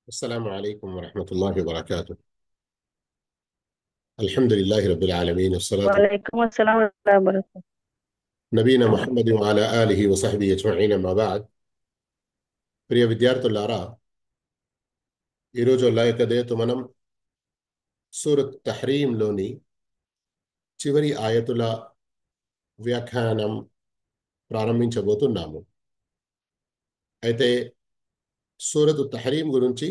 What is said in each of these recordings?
السلام عليكم ورحمة الله وبركاته. الحمد لله رب العالمين والصلاة وعليكم السلام ورحمة الله وبركاته. نبينا محمد وعلى آله وصحبه أجمعين అమ్మా బాద్. ప్రియ విద్యార్థులారా, ఈరోజు అల్లాహ్ యొక్క దయతో మనం సూరత్ తహ్రీంలోని చివరి ఆయతుల వ్యాఖ్యానం ప్రారంభించబోతున్నాము. అయితే సూరత్ తహ్రీం గురించి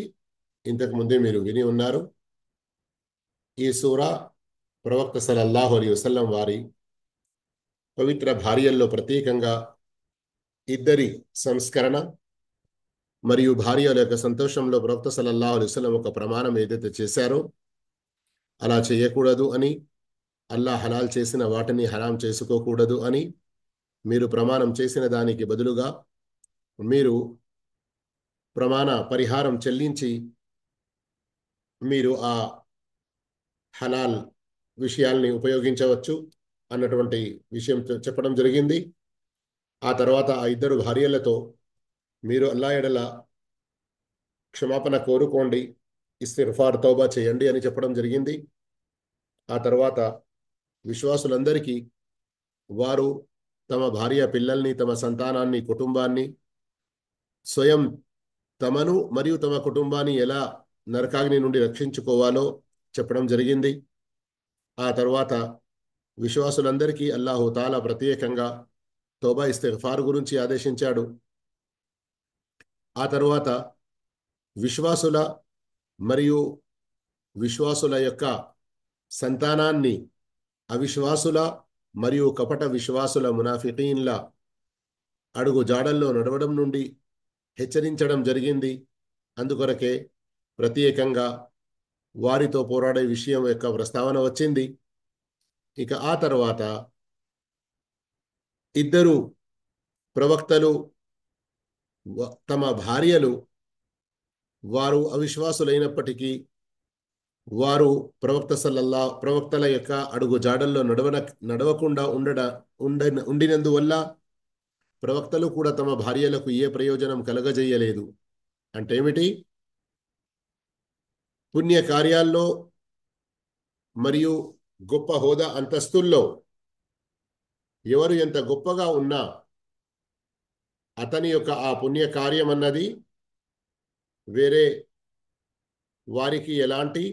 ఇంతకు ముందే మీరు విని ఉన్నారు. ఈ సూరా ప్రవక్త సల్లల్లాహు అలైహి వసల్లం వారి పవిత్ర భార్యల్లో ప్రత్యేకంగా ఇద్దరి సంస్కరణ మరియు భార్యల యొక్క సంతోషంలో ప్రవక్త సల్లల్లాహు అలైహి వసల్లం ఒక ప్రమాణం ఏదైతే చేశారో అలా చేయకూడదు అని, అల్లాహ్ హలాల్ చేసిన వాటిని హరాం చేసుకోకూడదు అని మీరు ప్రమాణం చేసిన దానికి బదులుగా మీరు ప్రమాణ పరిహారం చెల్లించి మీరు ఆ హలాల్ విషయాల్ని ఉపయోగించవచ్చు అన్నటువంటి విషయం చెప్పడం జరిగింది. ఆ తర్వాత ఆ ఇద్దరు భార్యలతో మీరు అల్లాహ్ ఎడల క్షమాపణ కోరుకోండి, ఇస్తిగ్ఫార్ తౌబా చేయండి అని చెప్పడం జరిగింది. ఆ తర్వాత విశ్వాసులందరికీ వారు తమ భార్య పిల్లల్ని, తమ సంతానాన్ని, కుటుంబాన్ని, స్వయం తమను మరియు తమ కుటుంబాన్ని ఎలా నరకాగ్ని నుండి రక్షించుకోవాలో చెప్పడం జరిగింది. ఆ తర్వాత విశ్వాసులందరికీ అల్లాహు తాలా ప్రత్యేకంగా తౌబా ఇస్తిగ్ఫార్ గురించి ఆదేశించాడు. ఆ తర్వాత విశ్వాసుల మరియు విశ్వాసుల యొక్క సంతానాన్ని అవిశ్వాసుల మరియు కపట విశ్వాసుల మునాఫికీన్ల అడుగు జాడల్లో నడవడం నుండి హెచ్చరించడం జరిగింది. అందుకొరకే ప్రత్యేకంగా వారితో పోరాడే విషయం యొక్క ప్రస్తావన వచ్చింది. ఇక ఆ తర్వాత ఇద్దరు ప్రవక్తలు తమ భార్యలు వారు అవిశ్వాసులైనప్పటికీ వారు ప్రవక్తల యొక్క అడుగు జాడల్లో నడవకుండా ఉండినందువల్ల ప్రవక్తలు కూడా తమ భార్యలకు ఏ ప్రయోజనం కలగజేయలేదు. అంటే ఏమిటి? పుణ్య కార్యాల్లో మరియు గొప్ప హోదా అంతస్తుల్లో ఎవరు ఎంత గొప్పగా ఉన్నా అతని యొక్క ఆ పుణ్య కార్యం అన్నది వేరే వారికి ఎలాంటి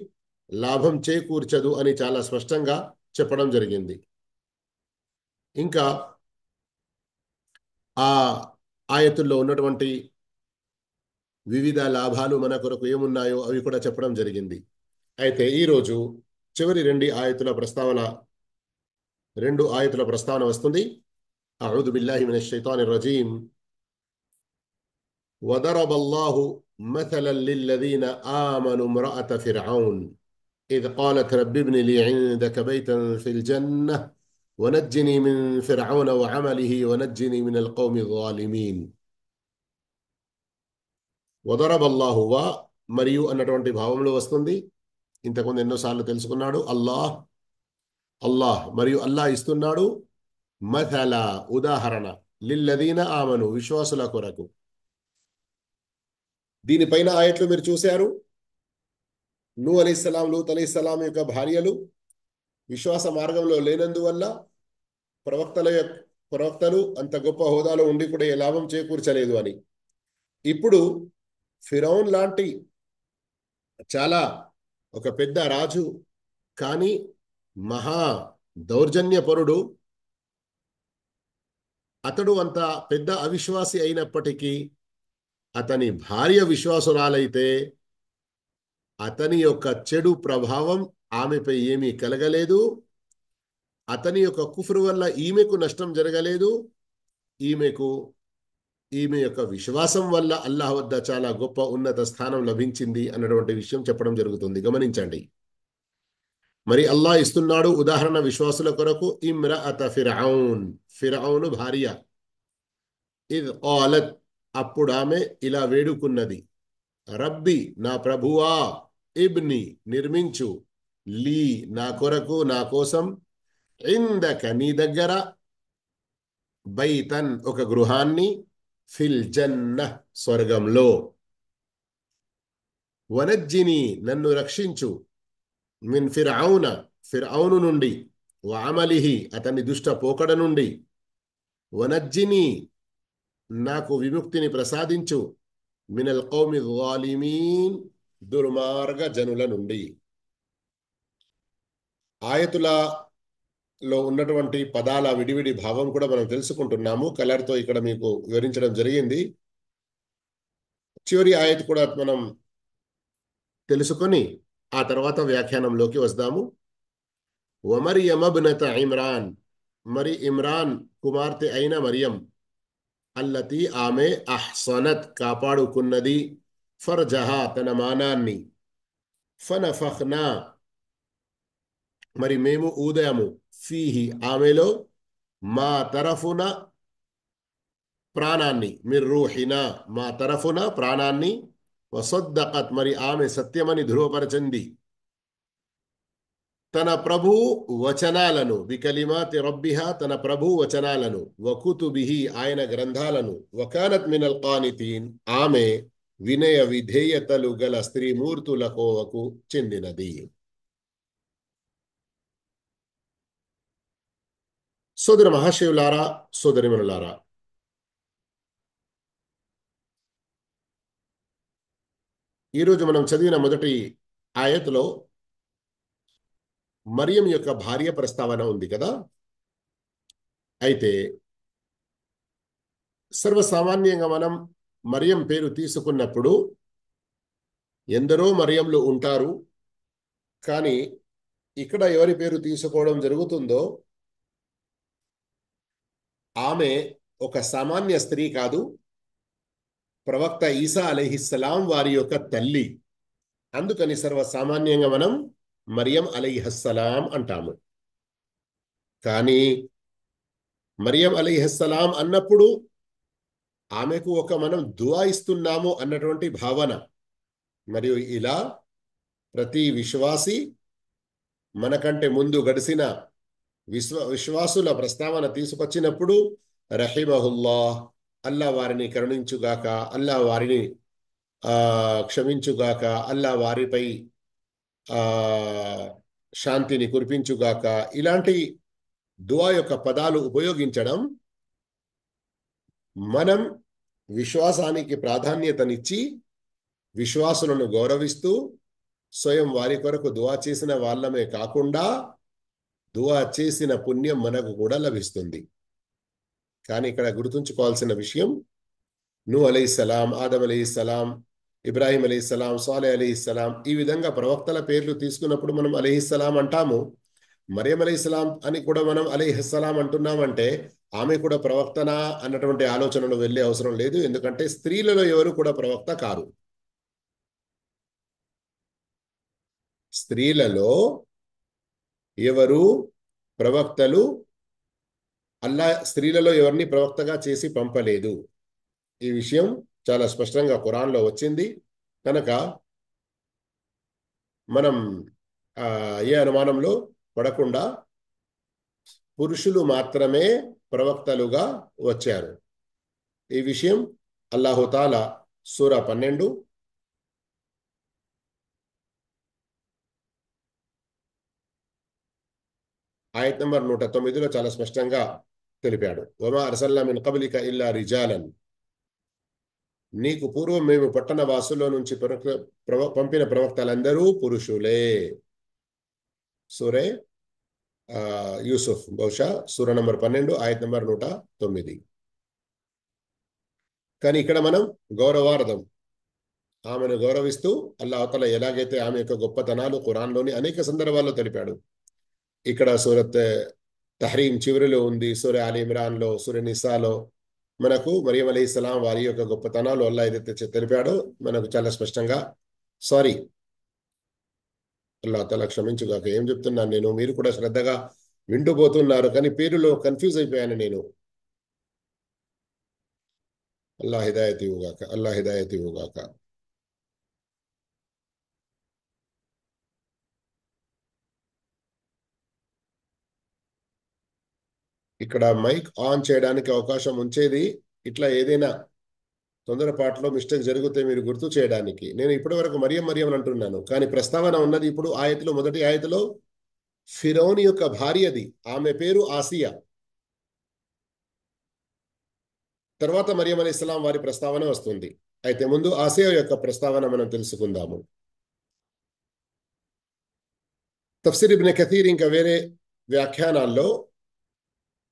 లాభం చేకూర్చదు అని చాలా స్పష్టంగా చెప్పడం జరిగింది. ఇంకా ఆ ఆయతుల్లో ఉన్నటువంటి వివిధ లాభాలు మన కొరకు ఏమున్నాయో అవి కూడా చెప్పడం జరిగింది. అయితే ఈరోజు చివరి రెండు ఆయతుల ప్రస్తావన వస్తుంది. అఊదు బిల్లాహి మినష్ షైతానిర్ రజీం. وضرب الله مثلا للذين آمنوا امرأة فرعون إذ قالت رب ابن لي عندك بيتا في الجنة ونجني من فرعون وعمله ونجني من القوم الظالمين. وضرب الله మరియు అన్నటువంటి భావంలో వస్తుంది. ఇంతకుముందు ఎన్నోసార్లు తెలుసుకున్నాడు. అల్లాహ్ మరియు అల్లాహ్ ఇస్తున్నాడు మథల ఉదాహరణ లిల్లదీన ఆమను విశ్వాసుల కొరకు. దీనిపైన ఆయట్లు మీరు చూశారు. నూహ్ అలైహిస్సలాం, లూత్ అలైహిస్సలాం యొక్క భార్యలు విశ్వాస మార్గంలో లేనందువల్ల ప్రవక్తలు అంత గొప్ప హోదాలో ఉండి కూడా ఏ లాభం చేకూర్చలేదు అని. ఇప్పుడు ఫిరౌన్ లాంటి చాలా ఒక పెద్ద రాజు కానీ మహా దౌర్జన్యపరుడు, అతడు అంత పెద్ద అవిశ్వాసి అయినప్పటికీ అతని భార్య విశ్వాసురాలైతే అతని యొక్క చెడు ప్రభావం ఆమెపై ఏమీ కలగలేదు. అతని యొక్క కుఫ్రు వల్ల ఈమెకు నష్టం జరగలేదు. ఈమె యొక్క విశ్వాసం వల్ల అల్లాహ్ వద్ద చాలా గొప్ప ఉన్నత స్థానం లభించింది అన్నటువంటి విషయం చెప్పడం జరుగుతుంది. గమనించండి. మరి అల్లాహ్ ఇస్తున్నాడు ఉదాహరణ విశ్వాసుల కొరకు. ఇమ్రఅత ఫిరౌను భార్య. ఇద్ ఖాలత్, అప్పుడు ఆమె ఇలా వేడుకున్నది, రబ్బి, నా ప్రభువా, ఇబ్ని, నిర్మించు, లీ, నా కొరకు, నా కోసం, ఇందక, నీ దగ్గర, బైతన్, ఒక గృహాన్ని, ఫిల్ జన్న, స్వర్గంలో. వనజ్జిని నన్ను రక్షించు మిన్ ఫిర్ఔన ఫిర్ఔను నుండి వఅమలిహి అతని దుష్ట పోకడ నుండి వనజ్జిని నాకు విముక్తిని ప్రసాదించు మినల్ కౌమి ਜ਼ਾలిమీన్ దుర్మార్గ జనుల నుండి. ఆయతులలో ఉన్నటువంటి పదాల విడివిడి భావం కూడా మనం తెలుసుకుంటున్నాము. కలర్తో ఇక్కడ మీకు వివరించడం జరిగింది. చివరి ఆయత్ కూడా మనం తెలుసుకొని ఆ తర్వాత వ్యాఖ్యానంలోకి వస్తాము. వమరియమ ఇబ్నత ఇమ్రాన్, మరి ఇమ్రాన్ కుమార్తె అయిన మరియం, అల్లతి ఆమె అహ్సనత్ కాపాడుకున్నది, ఫర్జహా తన మానాన్ని, ఫనఫఖ్నా మరి మేము ఊదాము, ఫీహి ఆమెలో, మా తరఫున ప్రాణాన్ని, మిర్ రూహినా మా తరఫున ప్రాణాన్ని, వసద్దకత్ మరి ఆమె సత్యమని ధృవపరచింది తన ప్రభు వచనాలను, బికలిమాతి రబ్బిహా తన ప్రభు వచనాలను, వకుతుబిహి ఆయన గ్రంథాలను, వకానత్ మినల్ ఖానితీన్ ఆమె వినయ విధేయతలు గల స్త్రీమూర్తుల కోవకు చెందినది. సోదర మహాశివులారా, సోదరిమణులారా, ఈరోజు మనం చదివిన మొదటి ఆయతలో మరియం యొక్క భార్య ప్రస్తావన ఉంది కదా. అయితే సర్వసామాన్యంగా మనం మరియం పేరు తీసుకున్నప్పుడు ఎందరో మరియంలు ఉంటారు. కానీ ఇక్కడ ఎవరి పేరు తీసుకోవడం జరుగుతుందో ఆమె ఒక సామాన్య స్త్రీ కాదు, ప్రవక్త ఈసా అలైహిస్సలాం వారి యొక్క తల్లి. అందుకని సర్వసామాన్యంగా మనం మరియం అలైహిస్సలాం అంటాము. కానీ మరియం అలైహిస్సలాం అన్నప్పుడు ఆమెకు ఒక మనం దుఆ ఇస్తున్నాము అన్నటువంటి భావన. మరియు ఇలా ప్రతి విశ్వాసి మనకంటే ముందు గడిచిన విశ్వాసుల ప్రస్తావన తీసుకొచ్చినప్పుడు రహిమహుల్లాహ్ అల్లా వారిని కరుణించుగాక, అల్లా వారిని క్షమించుగాక, అల్లా వారిపై శాంతిని కురిపించుగాక, ఇలాంటి దుఆ యొక్క పదాలు ఉపయోగించడం మనం విశ్వాసానికి ప్రాధాన్యతనిచ్చి విశ్వాసులను గౌరవిస్తూ స్వయం వారి కొరకు దుఆ చేసిన వాళ్ళమే కాకుండా దుఆ చేసిన పుణ్యం మనకు కూడా లభిస్తుంది. కానీ ఇక్కడ గుర్తుంచుకోవాల్సిన విషయం, నూహ్ అలైహిస్సలాం, ఆదం అలైహిస్సలాం, ఇబ్రాహీం అలైహిస్సలాం, సాలెహ్ అలైహిస్సలాం, ఈ విధంగా ప్రవక్తల పేర్లు తీసుకున్నప్పుడు మనం అలైహిస్సలాం అంటాము. మరియం అలైహిస్సలాం అని కూడా మనం అలైహిస్సలాం అంటున్నామంటే ఆమె కూడా ప్రవక్తనా అన్నటువంటి ఆలోచనలు వెళ్ళే అవసరం లేదు. ఎందుకంటే స్త్రీలలో ఎవరు కూడా ప్రవక్త కారు. స్త్రీలలో ఎవరు ప్రవక్తలు అల్లా స్త్రీలలో ఎవరిని ప్రవక్తగా చేసి పంపలేదు. ఈ విషయం చాలా స్పష్టంగా ఖురాన్లో వచ్చింది. కనుక మనం ఏ అనుమానంలో పడకుండా పురుషులు మాత్రమే ప్రవక్తలుగా వచ్చారు. ఈ విషయం అల్లాహుతాలా సూరా 12 ఆయత్ నంబర్ 109లో చాలా స్పష్టంగా తెలిపాడు. వమా అర్సల్నా మిన్ కబ్లిక ఇల్లా రిజాలన్, నీకు పూర్వం మేము పట్టణ వాసుల్లో నుంచి పంపిన ప్రవక్తలందరూ పురుషులే. సూరే యూసుఫ్, బహుశా సూర నంబర్ 12 ఆయత్ నంబర్ 109. కానీ ఇక్కడ మనం గౌరవార్థం ఆమెను గౌరవిస్తూ అల్లాహ్ ఎలాగైతే ఆమె యొక్క గొప్పతనాలు ఖురాన్లోని అనేక సందర్భాల్లో తెలిపాడు. ఇక్కడ సూరత్ తహరీం చివరిలో ఉంది, సూర ఆలి ఇమ్రాన్లో, సూర నిసాలో మనకు మరియం అలైహిస్సలాం వారి యొక్క గొప్పతనాలు అల్లాహ్ ఏదైతే తెలిపాడో మనకు చాలా స్పష్టంగా. సారీ, అల్లాహ్ తఆలా క్షమించుగాక, ఏం చెప్తున్నాను నేను, మీరు కూడా శ్రద్ధగా వింటుపోతున్నారు కానీ పేరులో కన్ఫ్యూజ్ అయిపోయాను నేను. అల్లాహ్ హిదాయత్ ఇవ్వుగాక, అల్లాహ్ హిదాయత్ ఇవ్వుగాక. ఇక్కడ మైక్ ఆన్ చేయడానికి అవకాశం ఉంచేది ఇట్లా ఏదైనా తొందరపాటులో మిస్టేక్ జరిగితే మీరు గుర్తు చేయడానికి. నేను ఇప్పటి వరకు మరియం మరియం అని అంటున్నాను, కానీ ప్రస్తావన ఉన్నది ఇప్పుడు ఆయతిలో, మొదటి ఆయతిలో ఫిరౌన్ యొక్క భార్యది, ఆమె పేరు ఆసియా. తర్వాత మరియం అలైహిస్సలాం వారి ప్రస్తావన వస్తుంది. అయితే ముందు ఆసియా యొక్క ప్రస్తావన మనం తెలుసుకుందాము. తఫ్సీర్ ఇబ్న్ కథీర్ ఇంకా వేరే వ్యాఖ్యానాల్లో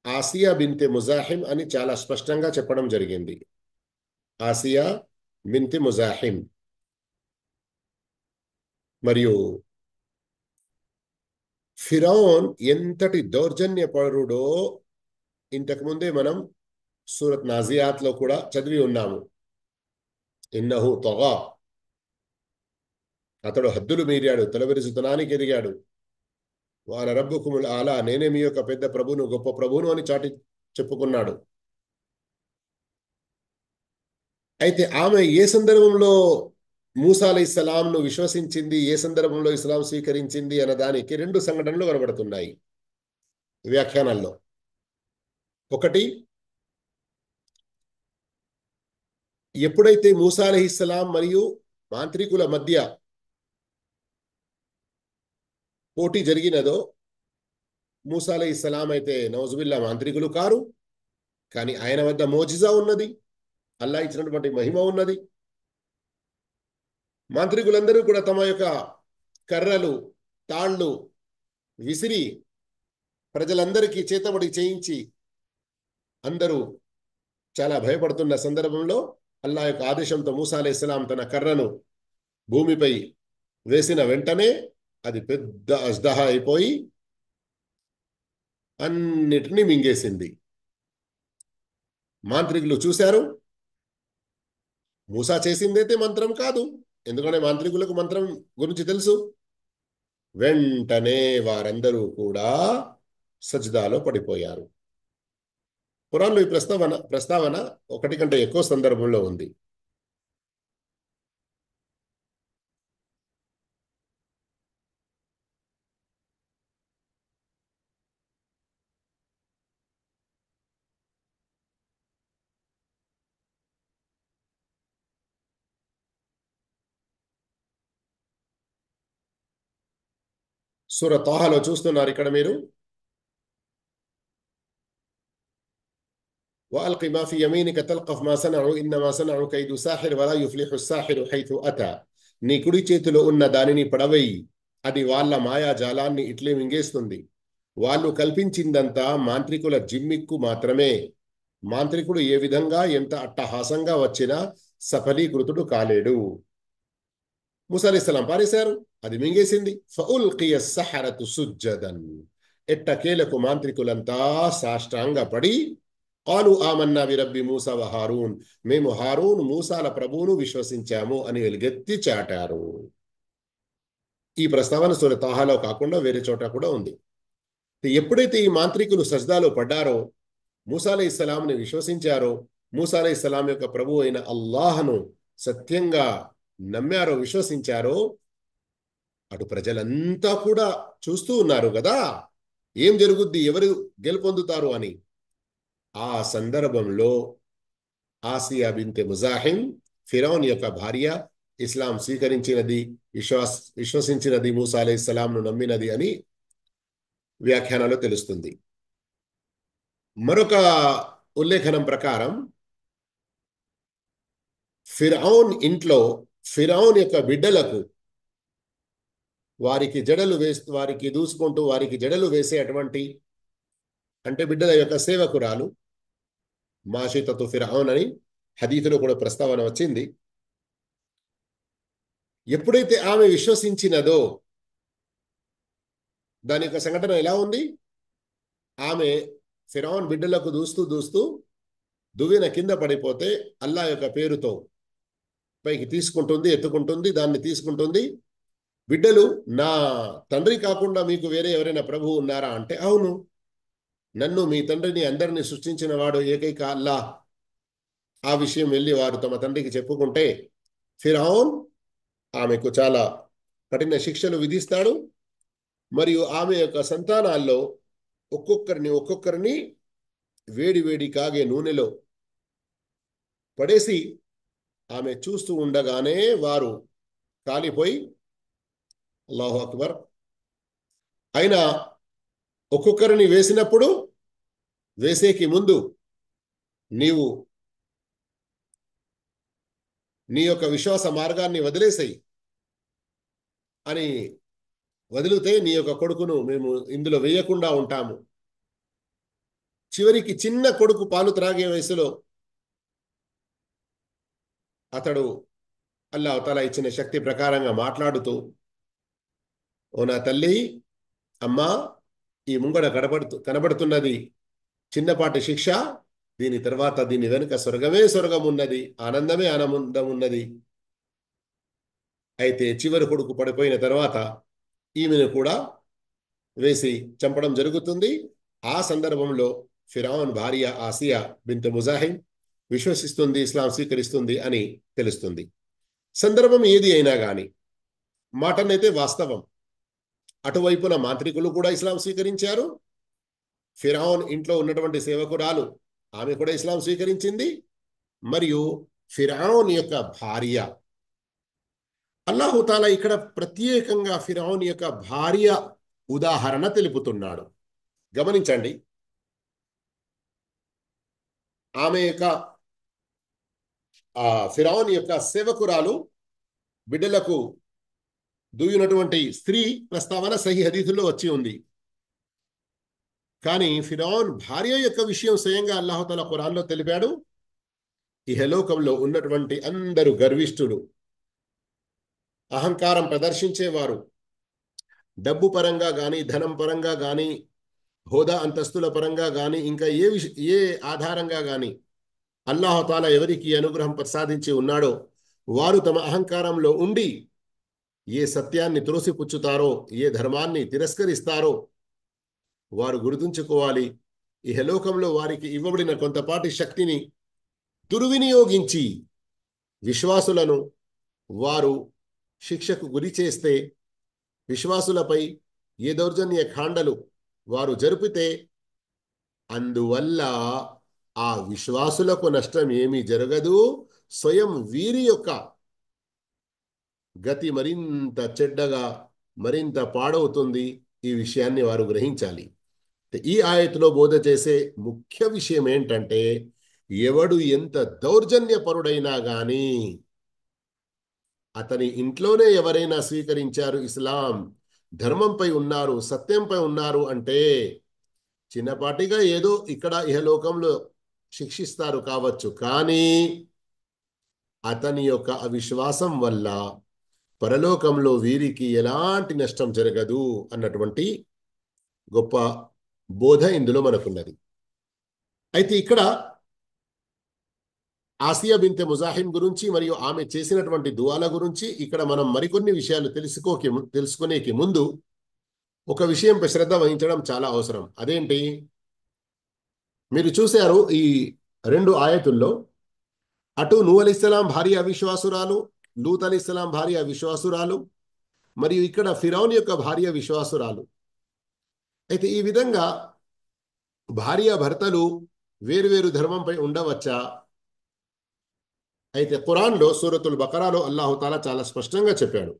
ఆసియా బిన్తె ముజాహిమ్ అని చాలా స్పష్టంగా చెప్పడం జరిగింది. ఆసియా బిన్తె ముజాహిమ్. మరియు ఫిరౌన్ ఎంతటి దౌర్జన్యపరుడో ఇంతకుముందే మనం సూరత్ నాజియాత్లో కూడా చదివి ఉన్నాము. ఇన్నహు తగా, అతడు హద్దులు మీరాడు, తలవిరుసుతనానికి ఎదిగాడు. వాన రబ్బుకుముల్ ఆలా, నేనే మీ యొక్క పెద్ద ప్రభును, గొప్ప ప్రభును అని చాటి చెప్పుకున్నాడు. అయితే ఆమె ఏ సందర్భంలో మూసా అలైహిస్సలాంను విశ్వసించింది, ఏ సందర్భంలో ఇస్లాం స్వీకరించింది అన్న దానికి రెండు సంఘటనలు కనబడుతున్నాయి వ్యాఖ్యానాల్లో. ఒకటి, ఎప్పుడైతే మూసా అలైహిస్సలాం మరియు మాంత్రికుల మధ్య పోటీ జరిగినదో, మూసా అలైహిస్సలాం అయితే నౌజుబిల్లా మాంత్రికులు కారు, కానీ ఆయన వద్ద మోజిజా ఉన్నది, అల్లా ఇచ్చినటువంటి మహిమ ఉన్నది. మాంత్రికులందరూ కూడా తమ యొక్క కర్రలు, తాళ్ళు విసిరి ప్రజలందరికీ చేతబడి చేయించి అందరూ చాలా భయపడుతున్న సందర్భంలో అల్లా యొక్క ఆదేశంతో మూసా అలైహిస్సలాం తన కర్రను భూమిపై వేసిన వెంటనే అది పెద్ద అజ్దహా అయిపోయి అన్నిటినీ మింగేసింది. మాంత్రికులు చూశారు, మూసా చేసిందైతే మంత్రం కాదు, ఎందుకంటే మాంత్రికులకు మంత్రం గురించి తెలుసు. వెంటనే వారందరూ కూడా సజ్దాలో పడిపోయారు. ఖురాన్లో ఈ ప్రస్తావన ఒకటి కంటే ఎక్కువ సందర్భంలో ఉంది. సూర తాహాలో చూస్తున్నారు ఇక్కడ మీరు. وألق ما في يمينك تلقف ما صنعوا إنما صنعوا كيد ساحر ولا يفلح الساحر حيث أتى. నీ కుడి చేతిలో ఉన్న దానిని పడవేయి, అది వాళ్ళ మాయాజాలాన్ని ఇట్లే మింగేస్తుంది. వాళ్ళు కల్పించిందంతా మాంత్రికుల జిమ్మిక్కు మాత్రమే. మాంత్రికుడు ఏ విధంగా ఎంత అట్టహాసంగా వచ్చినా సఫలీకృతుడు కాలేడు. మూసా అలైహిస్సలాం పారేశారు, అది మింగేసింది. ఫఉల్కియ సహరతు సుజ్జదన్, ఎట్టకేలకు మాంత్రికులంతా సాష్టాంగ పడి కాలు ఆమన్నా బిరబ్బి మూసా వ హారూన్, మేము హారూన్ మూసాల ప్రభువును విశ్వసించాము అని ఎలుగెత్తి చాటారు. ఈ ప్రస్తావన సూర తాహాలో కాకుండా వేరే చోట కూడా ఉంది. ఎప్పుడైతే ఈ మాంత్రికులు సజ్దాలో పడ్డారో, మూసా అలైహిస్సలాంని విశ్వసించారో, మూసా అలైహిస్సలాం యొక్క ప్రభువు అయిన అల్లాహను సత్యంగా నమ్మారో, విశ్వసించారో, అటు ప్రజలంతా కూడా చూస్తూ ఉన్నారు కదా ఏం జరుగుద్ది, ఎవరు గెలుపొందుతారు అని. ఆ సందర్భంలో ఆసియా బిన్తె ముజాహిమ్, ఫిరౌన్ యొక్క భార్య, ఇస్లాం స్వీకరించినది, విశ్వసించినది, మూసా అలైహిస్సలాంను నమ్మినది అని వ్యాఖ్యానాల్లో తెలుస్తుంది. మరొక ఉల్లేఖనం ప్రకారం ఫిరౌన్ ఇంట్లో ఫిరౌన్ యొక్క బిడ్డలకు వారికి దూసుకుంటూ వారికి జడలు వేసే అటువంటి, అంటే బిడ్డల యొక్క సేవకురాలు మాషితతు ఫిరౌన్ అని హదీసులో కూడా ప్రస్తావన వచ్చింది. ఎప్పుడైతే ఆమె విశ్వసించినదో, దాని యొక్క సంఘటన ఎలా ఉంది, ఆమె ఫిరౌన్ బిడ్డలకు దూస్తూ దువ్వెన కింద పడిపోతే అల్లా యొక్క పేరుతో పైకి తీసుకుంటుంది, ఎత్తుకుంటుంది, దాన్ని తీసుకుంటుంది. బిడ్డలు, నా తండ్రి కాకుండా మీకు వేరే ఎవరైనా ప్రభువు ఉన్నారా అంటే, అవును, నన్ను మీ తండ్రిని అందరినీ సృష్టించిన వాడు ఏకైక అల్లా. ఆ విషయం వెళ్ళి వారు తమ తండ్రికి చెప్పుకుంటే ఫిరౌన్ ఆమెకు చాలా కఠిన శిక్షలు విధిస్తాడు. మరియు ఆమె యొక్క సంతానాల్లో ఒక్కొక్కరిని వేడి కాగే నూనెలో పడేసి ఆమె చూస్తూ ఉండగానే వారు కాలిపోయి అల్లాహు అక్బర్ అయినా ఒక్కొక్కరిని వేసినప్పుడు వేసేకి ముందు నీవు నీ యొక్క విశ్వాస మార్గాన్ని వదిలేసేయి అని వదిలితే నీ యొక్క కొడుకును మేము ఇందులో వేయకుండా ఉంటాము. చివరికి చిన్న కొడుకు పాలు త్రాగే వయసులో అతడు అల్లాహ్ తఆలా ఇచ్చిన శక్తి ప్రకారంగా మాట్లాడుతూ, ఓ నా తల్లి, అమ్మా, ఈ ముంగడ కనబడుతున్నది చిన్నపాటి శిక్ష, దీని తర్వాత దీని వెనుక స్వర్గమే స్వర్గం ఉన్నది, ఆనందమే ఆనందం ఉన్నది. అయితే చివరి కొడుకు పడిపోయిన తర్వాత ఈమెను కూడా వేసి చంపడం జరుగుతుంది. ఆ సందర్భంలో ఫిరౌన్ భార్య ఆసియా బింత్ ముజాహిమ్ విశ్వసిస్తుంది, ఇస్లాం స్వీకరిస్తుంది అని తెలుస్తుంది. సందర్భం ఏది అయినా కానీ మాటనైతే వాస్తవం. అటువైపున మాంత్రికులు కూడా ఇస్లాం స్వీకరించారు. ఫిరౌన్ ఇంట్లో ఉన్నటువంటి సేవకురాలు ఆమె కూడా ఇస్లాం స్వీకరించింది. మరియు ఫిరౌన్ యొక్క భార్య, అల్లాహు తాలా ఇక్కడ ప్రత్యేకంగా ఫిరౌన్ యొక్క భార్య ఉదాహరణ తెలుపుతున్నాడు. గమనించండి, ఆమె యొక్క ఫిరౌన్ యొక్క సేవకురాలు బిడ్డలకు దూయినటువంటి స్త్రీ ప్రస్తావన సహీ హదీసుల్లో వచ్చి ఉంది. కానీ ఫిరౌన్ భార్య యొక్క విషయం స్వయంగా అల్లాహు తాలా ఖురాన్లో తెలిపాడు. ఇహలోకంలో ఉన్నటువంటి అందరూ గర్విష్ఠులు, అహంకారం ప్రదర్శించేవారు, డబ్బు పరంగా కానీ, ధనం పరంగా కానీ, హోదా అంతస్తుల పరంగా కానీ, ఇంకా ఏ ఆధారంగా కానీ అల్లాహు తాలా ఎవరికి అనుగ్రహం ప్రసాదించి ఉన్నాడో వారు తమ అహంకారంలో ఉండి ఏ సత్యాన్ని త్రోసిపుచ్చుతారో, ఏ ధర్మాన్ని తిరస్కరిస్తారో వారు గుర్తుంచుకోవాలి. ఇహలోకంలో వారికి ఇవ్వబడిన కొంతపాటి శక్తిని దుర్వినియోగించి విశ్వాసులను వారు శిక్షకు గురి చేస్తే, విశ్వాసులపై ఏ దౌర్జన్య కాండలు వారు జరిపితే అందువల్ల ఆ విశ్వాసులకు నష్టం ఏమీ జరగదు. స్వయం వీరి యొక్క గతి మరింత చెడ్డగా, మరింత పాడవుతుంది. ఈ విషయాన్ని వారు గ్రహించాలి. ఈ ఆయతలో బోధ చేసే ముఖ్య విషయం ఏంటంటే, ఎవడు ఎంత దౌర్జన్యపరుడైనా గాని అతని ఇంట్లోనే ఎవరైనా స్వీకరించారు ఇస్లాం, ధర్మంపై ఉన్నారు, సత్యంపై ఉన్నారు అంటే చిన్నపాటిగా ఏదో ఇక్కడ ఇహలోకంలో శిక్షిస్తారు కావచ్చు, కానీ అతని యొక్క అవిశ్వాసం వల్ల పరలోకంలో వీరికి ఎలాంటి నష్టం జరగదు అన్నటువంటి గొప్ప బోధ ఇందులో మనకున్నది. అయితే ఇక్కడ ఆసియా బింతె ముజాహిమ్ గురించి మరియు ఆమె చేసినటువంటి దువాల గురించి ఇక్కడ మనం మరికొన్ని విషయాలు తెలుసుకునేకి ముందు ఒక విషయంపై శ్రద్ధ వహించడం చాలా అవసరం. అదేంటి, మీరు చూశారు ఈ రెండు ఆయతుల్లో అటు నూహ్ అలైహిస్సలాం భార్య అవిశ్వాసురాలు, లూత్ అలైహిస్సలాం భార్య అవిశ్వాసురాలు, మరియు ఇక్కడ ఫిరౌన్ యొక్క భార్య విశ్వాసురాలు. అయితే ఈ విధంగా భార్య భర్తలు వేరువేరు ధర్మంపై ఉండవచ్చా? అయితే ఖురాన్లో సూరతుల్ బకరాలో అల్లాహు తాలా చాలా స్పష్టంగా చెప్పాడు.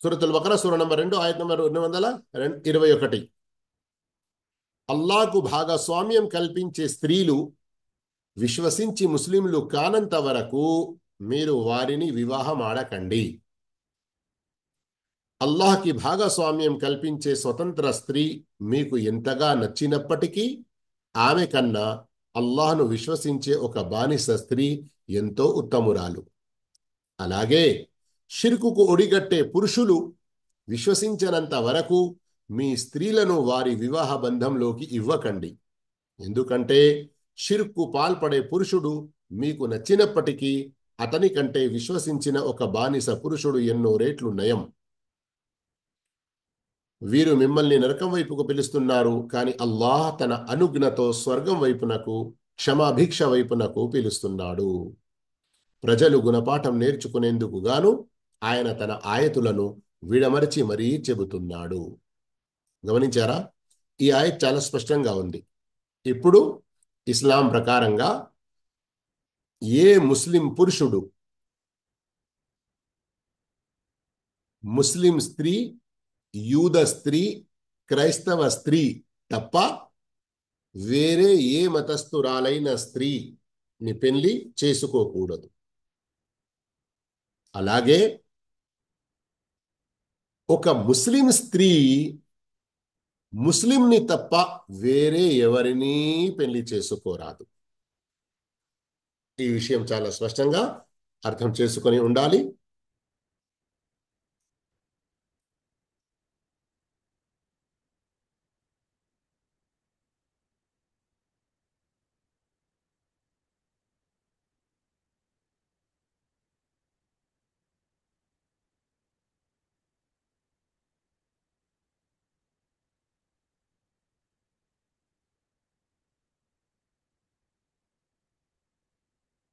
సూరతుల్ బకరా సూర నంబర్ 2 ఆయత్ నంబర్ 221. అల్లాహకు భాగస్వామ్యం కల్పించే స్త్రీలు విశ్వసించి ముస్లింలు కానంత వరకు మీరు వారిని వివాహం ఆడకండి. అల్లాహకి భాగస్వామ్యం కల్పించే స్వతంత్ర స్త్రీ మీకు ఎంతగా నచ్చినప్పటికీ ఆమె కన్నా అల్లాహ్ను విశ్వసించే ఒక బానిస స్త్రీ ఎంతో ఉత్తమురాలు. అలాగే షిర్కుకు ఒడిగట్టే పురుషులు విశ్వసించనంత వరకు మీ స్త్రీలను వారి వివాహ బంధంలోకి ఇవ్వకండి. ఎందుకంటే షిర్కు పాల్పడే పురుషుడు మీకు నచ్చినప్పటికీ అతని కంటే విశ్వసించిన ఒక బానిస పురుషుడు ఎన్నో రెట్లు నయం. వీరు మిమ్మల్ని నరకం వైపుకు పిలుస్తున్నారు, కానీ అల్లాహ్ తన అనుజ్ఞతో స్వర్గం వైపునకు, క్షమాభిక్ష వైపునకు పిలుస్తున్నాడు. ప్రజలు గుణపాఠం నేర్చుకునేందుకు గాను ఆయన తన ఆయతులను విడమర్చి మరీ చెబుతున్నాడు. గమనించారా? ఈ ఆయత్ చాలా స్పష్టంగా ఉంది. ఇప్పుడు ఇస్లాం ప్రకారంగా ఏ ముస్లిం పురుషుడు ముస్లిం స్త్రీ, యూద స్త్రీ, క్రైస్తవ స్త్రీ తప్ప వేరే ఏ మతస్థురాలైన స్త్రీని పెళ్లి చేసుకోకూడదు. అలాగే ఒక ముస్లిం స్త్రీ ముస్లింని తప్ప వేరే ఎవరినీ పెళ్లి చేసుకోరాదు. ఈ విషయం చాలా స్పష్టంగా అర్థం చేసుకొని ఉండాలి.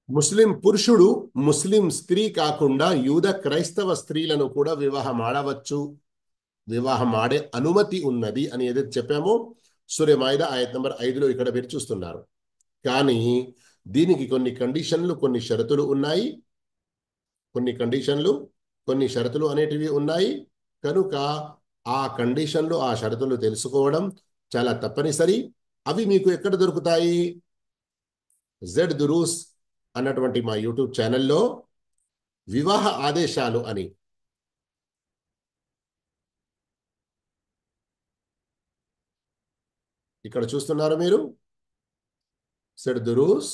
ముస్లిం పురుషుడు ముస్లిం స్త్రీ కాకుండా యూద క్రైస్తవ స్త్రీలను కూడా వివాహం ఆడవచ్చు, వివాహం ఆడే అనుమతి ఉన్నది అని ఏదైతే చెప్పామో సూరే మాయిదా ఆయత్ నంబర్ 5లో ఇక్కడ మీరు చూస్తున్నారు. కానీ దీనికి కొన్ని కండిషన్లు, కొన్ని షరతులు ఉన్నాయి. కొన్ని షరతులు అనేటివి ఉన్నాయి. కనుక ఆ కండిషన్లు, ఆ షరతులు తెలుసుకోవడం చాలా తప్పనిసరి. అవి మీకు ఎక్కడ దొరుకుతాయి? జెడ్ దురూస్ అన్నటువంటి మా యూట్యూబ్ ఛానల్లో వివాహ ఆదేశాలు అని ఇక్కడ చూస్తున్నారు మీరు. జెడ్ దురూస్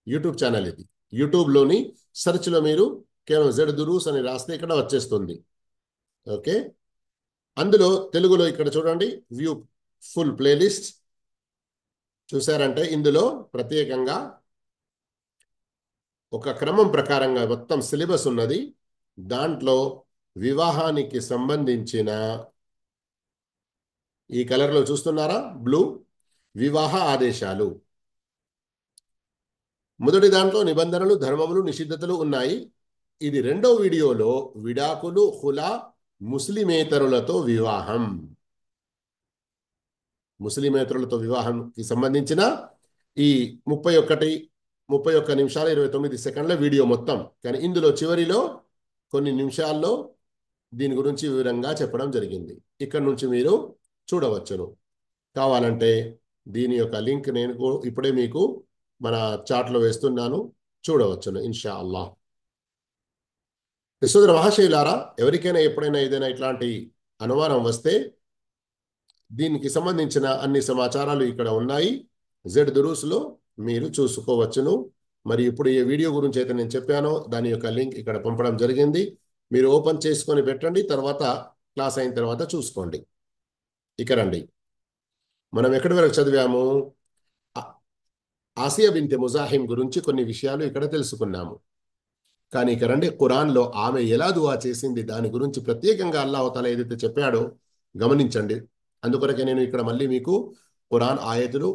యూట్యూబ్ ఛానల్ ఇది. యూట్యూబ్లోని సెర్చ్లో మీరు కేవలం జెడ్ దురూస్ అని రాస్తే ఇక్కడ వచ్చేస్తుంది. ఓకే, అందులో తెలుగులో ఇక్కడ చూడండి, వ్యూ ఫుల్ ప్లేలిస్ట్ చూసారంటే ఇందులో ప్రత్యేకంగా ఒక క్రమం ప్రకారంగా మొత్తం సిలబస్ ఉన్నది. దాంట్లో వివాహానికి సంబంధించిన ఈ కలర్లో చూస్తున్నారా, బ్లూ, వివాహ ఆదేశాలు. మొదటి దాంట్లో నిబంధనలు, ధర్మములు, నిషిద్ధతలు ఉన్నాయి. ఇది రెండో వీడియోలో విడాకులు, ఖులా, ముస్లిమేతరులతో వివాహం, ముస్లిమేతరులతో వివాహంకి సంబంధించిన ఈ 31 నిమిషాల 29 సెకండ్ల వీడియో మొత్తం. కానీ ఇందులో చివరిలో కొన్ని నిమిషాల్లో దీని గురించి వివరంగా చెప్పడం జరిగింది. ఇక్కడ నుంచి మీరు చూడవచ్చును. కావాలంటే దీని యొక్క లింక్ నేను ఇప్పుడే మీకు మన చాట్లో వేస్తున్నాను, చూడవచ్చును ఇన్షా అల్లాహ్. సోదర మహాశయులారా, ఎవరికైనా ఎప్పుడైనా ఏదైనా ఇట్లాంటి అనుమానం వస్తే దీనికి సంబంధించిన అన్ని సమాచారాలు ఇక్కడ ఉన్నాయి. జెడ్ దురూస్లో మీరు చూసుకోవచ్చును. మరి ఇప్పుడు ఏ వీడియో గురించి అయితే నేను చెప్పానో దాని యొక్క లింక్ ఇక్కడ పంపడం జరిగింది. మీరు ఓపెన్ చేసుకొని పెట్టండి, తర్వాత క్లాస్ అయిన తర్వాత చూసుకోండి. ఇక రండి, మనం ఎక్కడి వరకు చదివాము? ఆసియా బిన్తె ముజాహిం గురించి కొన్ని విషయాలు ఇక్కడ తెలుసుకున్నాము. కానీ ఇక రండి, ఖురాన్లో ఆమె ఎలా దువా చేసింది దాని గురించి ప్రత్యేకంగా అల్లాహ్ తఆలా ఏదైతే చెప్పాడో గమనించండి. అందుకొరకే నేను ఇక్కడ మళ్ళీ మీకు ఖురాన్ ఆయతులు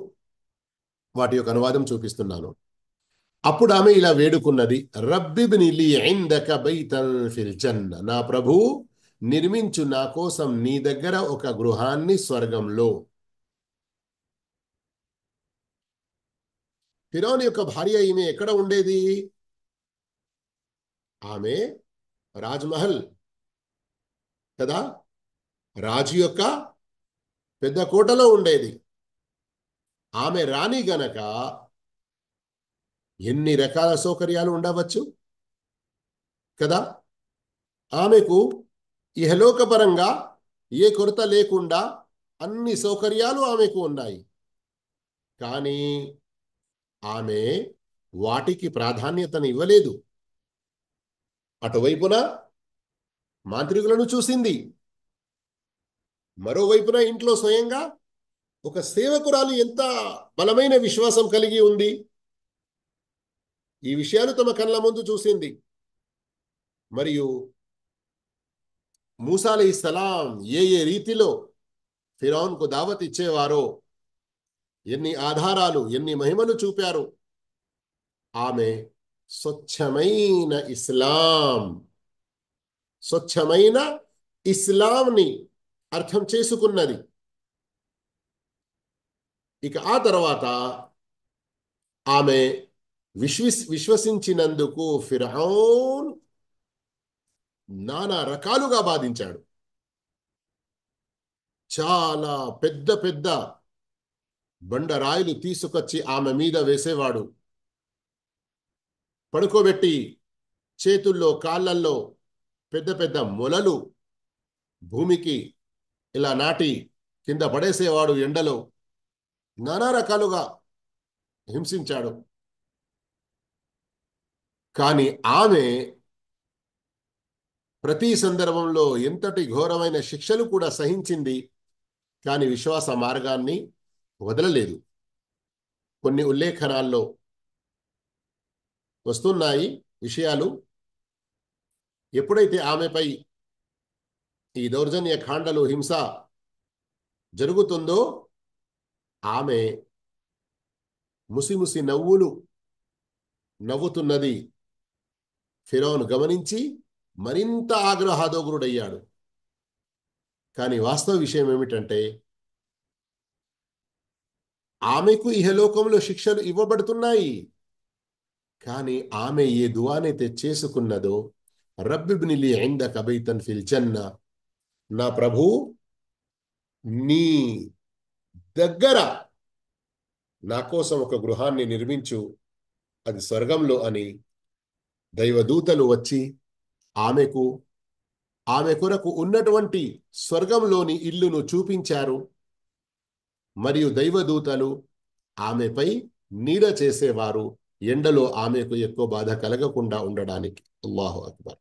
వాటి యొక్క అనువాదం చూపిస్తున్నాను. అప్పుడు ఆమె ఇలా వేడుకున్నది, రబ్బిబ్ని లీ ఇందక బైతన్ ఫిల్ జన్న, నా ప్రభు నిర్మించు నా కోసం నీ దగ్గర ఒక గృహాన్ని స్వర్గంలో. ఫిరౌన్ యొక్క భార్య ఈమె ఎక్కడ ఉండేది? ఆమె రాజ్మహల్ కదా, రాజు యొక్క పెద్ద కోటలో ఉండేది. ఆమె రాణి గనక ఎన్ని రకాల సౌకర్యాలు ఉండవచ్చు కదా. ఆమెకు ఇహలోకపరంగా ఏ కొరత లేకుండా అన్ని సౌకర్యాలు ఆమెకు ఉన్నాయి. కానీ ఆమె వాటికి ప్రాధాన్యతను ఇవ్వలేదు. అటువైపున మాంత్రికులను చూసింది, మరోవైపున ఇంట్లో స్వయంగా ఒక సేవకురాలు ఎంత బలమైన విశ్వాసం కలిగి ఉంది. ఈ విషయాలు తమ కళ్ళ ముందు చూసింది. మరియు మూసా అలైహిస్సలాం ఏ రీతిలో ఫిరౌన్కు దావత్ ఇచ్చేవారో, ఎన్ని ఆధారాలు, ఎన్ని మహిమలు చూపారు. ఆమె స్వచ్ఛమైన ఇస్లాం, స్వచ్ఛమైన ఇస్లాంని అర్థం చేసుకున్నది. ఇక ఆ తర్వాత ఆమె విశ్వసించినందుకు ఫిరౌన్ నానా రకాలుగా బాధించాడు. చాలా పెద్ద పెద్ద బండరాయిలు తీసుకొచ్చి ఆమె మీద వేసేవాడు. పడుకోబెట్టి చేతుల్లో కాళ్ళల్లో పెద్ద పెద్ద మొలలు భూమికి ఇలా నాటి కింద పడేసేవాడు. ఎండలో నానా రకాలుగా హింసించాడు. కానీ ఆమె ప్రతి సందర్భంలో ఎంతటి ఘోరమైన శిక్షలు కూడా సహించింది. కానీ విశ్వాస మార్గాన్ని వదలలేదు. కొన్ని ఉల్లేఖనాల్లో వస్తున్నాయి విషయాలు. ఎప్పుడైతే ఆమెపై ఈ దౌర్జన్య కాండలు హింస జరుగుతుందో ఆమె ముసిముసి నవ్వులు నవ్వుతున్నది ఫిరౌన్ గమనించి మరింత ఆగ్రహాదోగ్రుడయ్యాడు. కానీ వాస్తవ విషయం ఏమిటంటే ఆమెకు ఇహలోకంలో శిక్షలు ఇవ్వబడుతున్నాయి. కానీ ఆమె ఏ దువానైతే చేసుకున్నదో, రబ్బిబ్ని లీ ఇందక బైతన్ ఫిల్ జన్నా, నా ప్రభు నీ దగ్గర నా కోసం ఒక గృహాన్ని నిర్మించు, అది స్వర్గంలో అని దైవదూతలు వచ్చి ఆమె కొరకు ఉన్నటువంటి స్వర్గంలోని ఇల్లును చూపించారు. మరియు దైవదూతలు ఆమెపై నీడ చేసేవారు, ఎండలో ఆమెకు ఎక్కువ బాధ కలగకుండా ఉండడానికి. అల్లాహు అక్బర్.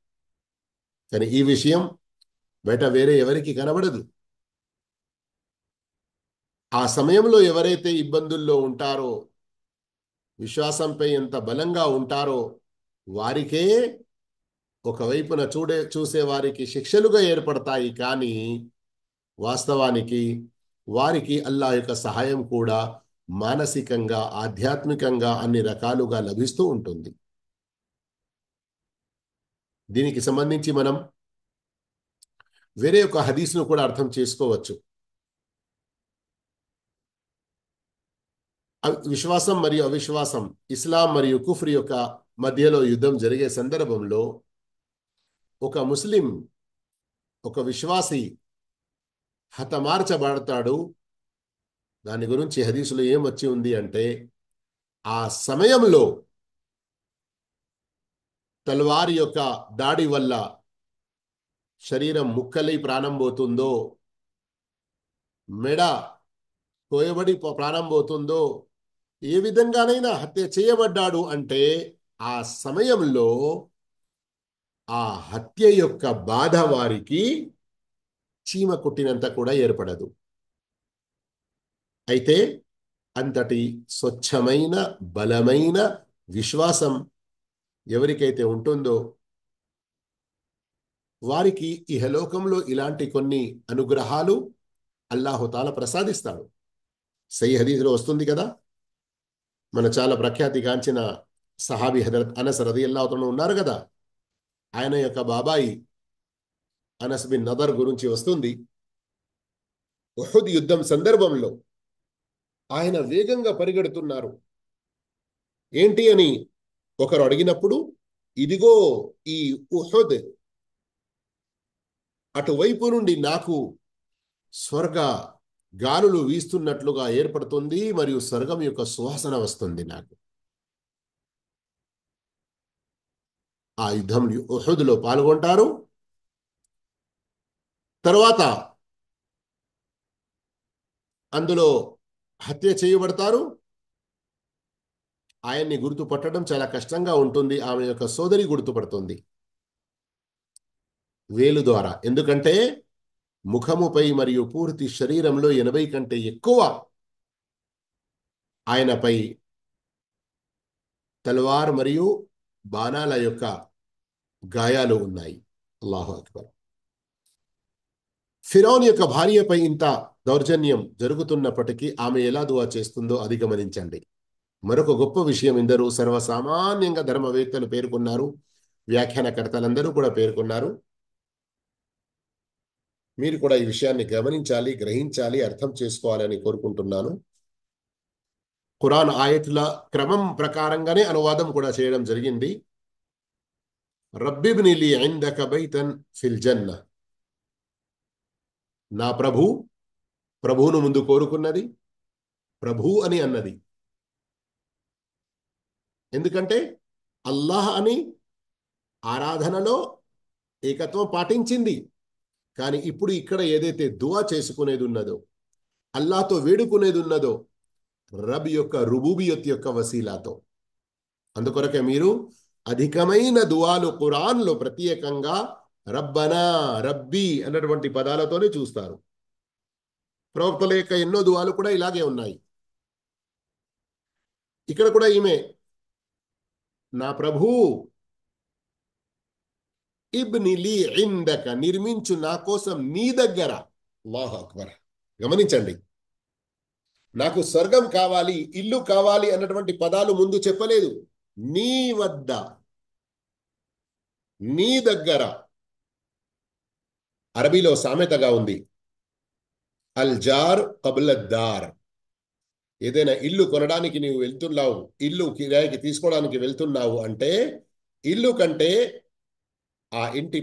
కానీ ఈ విషయం బయట వేరే ఎవరికి కనబడదు. ఆ సమయంలో ఎవరైతే ఇబ్బందుల్లో ఉంటారో, విశ్వాసంపై ఎంత బలంగా ఉంటారో వారికే ఒకవైపున చూసే వారికి శిక్షలుగా ఏర్పడతాయి. కానీ వాస్తవానికి వారికి అల్లాహ్ యొక్క సహాయం కూడా మానసికంగా, ఆధ్యాత్మికంగా అన్ని రకాలుగా లభిస్తూ ఉంటుంది. దీనికి సంబంధించి మనం వేరే ఒక హదీస్ను కూడా అర్థం చేసుకోవచ్చు. విశ్వాసం మరియు అవిశ్వాసం, ఇస్లాం మరియు కుఫ్ర్ యొక్క మధ్యలో యుద్ధం జరిగే సందర్భంలో ఒక ముస్లిం, ఒక విశ్వాసి హతమార్చబడతాడు. దాని గురించి హదీసులో ఏమొచ్చి ఉంది అంటే, ఆ సమయంలో తల్వారి యొక్క దాడి వల్ల శరీరం ముక్కలై ప్రాణం పోతుందో, మెడ కోయబడి ప్రాణం పోతుందో, ఏ విధంగానైనా హత్య చేయబడ్డాడు అంటే ఆ సమయంలో ఆ హత్య యొక్క బాధ వారికి చీమ కుట్టినంత కూడా ఏర్పడదు. అయితే అంతటి స్వచ్ఛమైన బలమైన విశ్వాసం ఎవరికైతే ఉంటుందో వారికి ఇహలోకంలో ఇలాంటి కొన్ని అనుగ్రహాలు అల్లాహుతాలా ప్రసాదిస్తాడు. సహీ హదీస్లో వస్తుంది కదా, మన చాలా ప్రఖ్యాతిగాంచిన సహాబీ హజరత్ అనస్ రదియల్లాహు అన్హు ఉన్నారు కదా, ఆయన యొక్క బాబాయి అనస్ బిన్ నదర్ గురించి వస్తుంది. ఉహుద్ యుద్ధం సందర్భంలో ఆయన వేగంగా పరిగెడుతున్నారు. ఏంటి అని ఒకరు అడిగినప్పుడు, ఇదిగో ఈ ఉహుద్ అటువైపు నుండి నాకు స్వర్గ గాలులు వీస్తున్నట్లుగా ఏర్పడుతుంది మరియు స్వర్గం యొక్క సువాసన వస్తుంది నాకు. ఆ యుద్ధం ఉహుద్లో పాల్గొంటారు. తర్వాత అందులో హత్య చేయబడతారు. ఆయన్ని గుర్తుపట్టడం చాలా కష్టంగా ఉంటుంది. ఆమె యొక్క సోదరి గుర్తుపడుతుంది వేలు ద్వారా. ఎందుకంటే ముఖముపై మరియు పూర్తి శరీరంలో 80 కంటే ఎక్కువ ఆయనపై తల్వార్ మరియు బాణాల యొక్క గాయాలు ఉన్నాయి. అల్లాహు అక్బర్. ఫిరౌన్ యొక్క భార్యపై ఇంత దౌర్జన్యం జరుగుతున్నప్పటికీ ఆమె ఎలా దువా చేస్తుందో అది గమనించండి. మరొక గొప్ప విషయం ఇందరూ సర్వసామాన్యంగా ధర్మవేత్తలు పేర్కొన్నారు, వ్యాఖ్యానకర్తలందరూ కూడా పేర్కొన్నారు. మీరు కూడా ఈ విషయాన్ని గమనించాలి, గ్రహించాలి, అర్థం చేసుకోవాలని కోరుకుంటున్నాను. ఖురాన్ ఆయతుల క్రమం ప్రకారంగానే అనువాదం కూడా చేయడం జరిగింది. రబ్బిబ్ని లీ ఇందక బైతన్ ఫిల్ జన్న. నా ప్రభువును ముందు కోరుకున్నది, ప్రభు అని అన్నది. ఎందుకంటే అల్లాహ్ అని ఆరాధనలో ఏకత్వం పాటించింది. కానీ ఇప్పుడు ఇక్కడ ఏదైతే దువా చేసుకునేది ఉన్నదో, అల్లాహ్తో వేడుకునేది ఉన్నదో, రబ్ యొక్క రుబూబియత్ యొక్క వసీలాతో. అందుకొరకే మీరు అధికమైన దువాలు ఖురాన్లో ప్రత్యేకంగా రబ్బనా, రబ్బీ అన్నటువంటి పదాలతోనే చూస్తారు. ప్రవక్తల యొక్క ఎన్నో దువాలు కూడా ఇలాగే ఉన్నాయి. ఇక్కడ కూడా ఈమె నా ప్రభు, ఇబ్ని లీ ఇందక, నిర్మించు నా కోసం నీ దగ్గర. అల్లాహు అక్బర్. గమనించండి, నాకు స్వర్గం కావాలి, ఇల్లు కావాలి అన్నటువంటి పదాలు ముందు చెప్పలేదు. నీ వద్ద, నీ దగ్గర. అరబీలో సామెతగా ఉంది, అల్ జార్ కబుల్ దార్. ఏదైనా ఇల్లు కొనడానికి నీవు వెళ్తున్నావు, ఇల్లు కిరాయికి తీసుకోవడానికి వెళ్తున్నావు అంటే ఇల్లు కంటే ఆ ఇంటి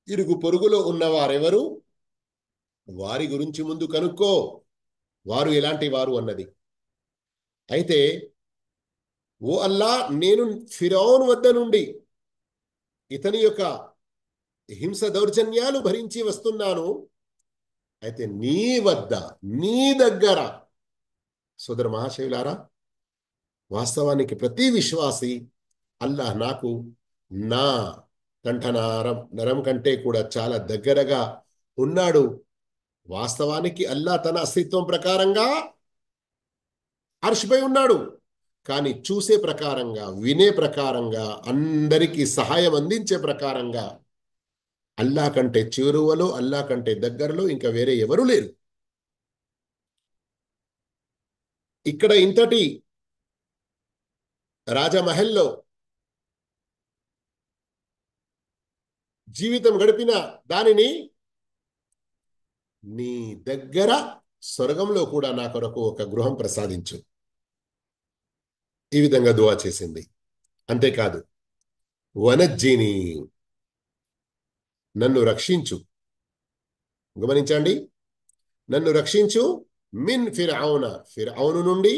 ఇరుగు పొరుగులో ఉన్నవారెవరు, వారి గురించి ముందు కనుక్కో, వారు ఎలాంటి వారు అన్నది. అయితే ఓ అల్లా, నేను ఫిరౌన్ వద్ద నుండి ఇతని యొక్క హింస దౌర్జన్యాలు భరించి వస్తున్నాను. అయితే నీ వద్ద, నీ దగ్గర. సోదర మహాశయులారా, వాస్తవానికి ప్రతి విశ్వాసి అల్లాహ్ నాకు నా నరం కంటే కూడా చాలా దగ్గరగా ఉన్నాడు. వాస్తవానికి అల్లాహ్ తన అస్తిత్వం ప్రకారంగా అర్ష్పై ఉన్నాడు. కానీ చూసే ప్రకారంగా, వినే ప్రకారంగా, అందరికీ సహాయం అందించే ప్రకారంగా అల్లాహ్ కంటే చేరువలో, అల్లాహ్ కంటే దగ్గరలో ఇంకా వేరే ఎవరు లేరు. ఇక్కడ ఇంతటి రాజమహల్లో జీవితం గడిపిన దానిని నీ దగ్గర స్వర్గంలో కూడా నా కొరకు ఒక గృహం ప్రసాదించు. ఈ విధంగా దువా చేసింది. అంతేకాదు, వనజ్జిని, నన్ను రక్షించు. గమనించండి, నన్ను రక్షించు మిన్ ఫిర్ఔను నుండి,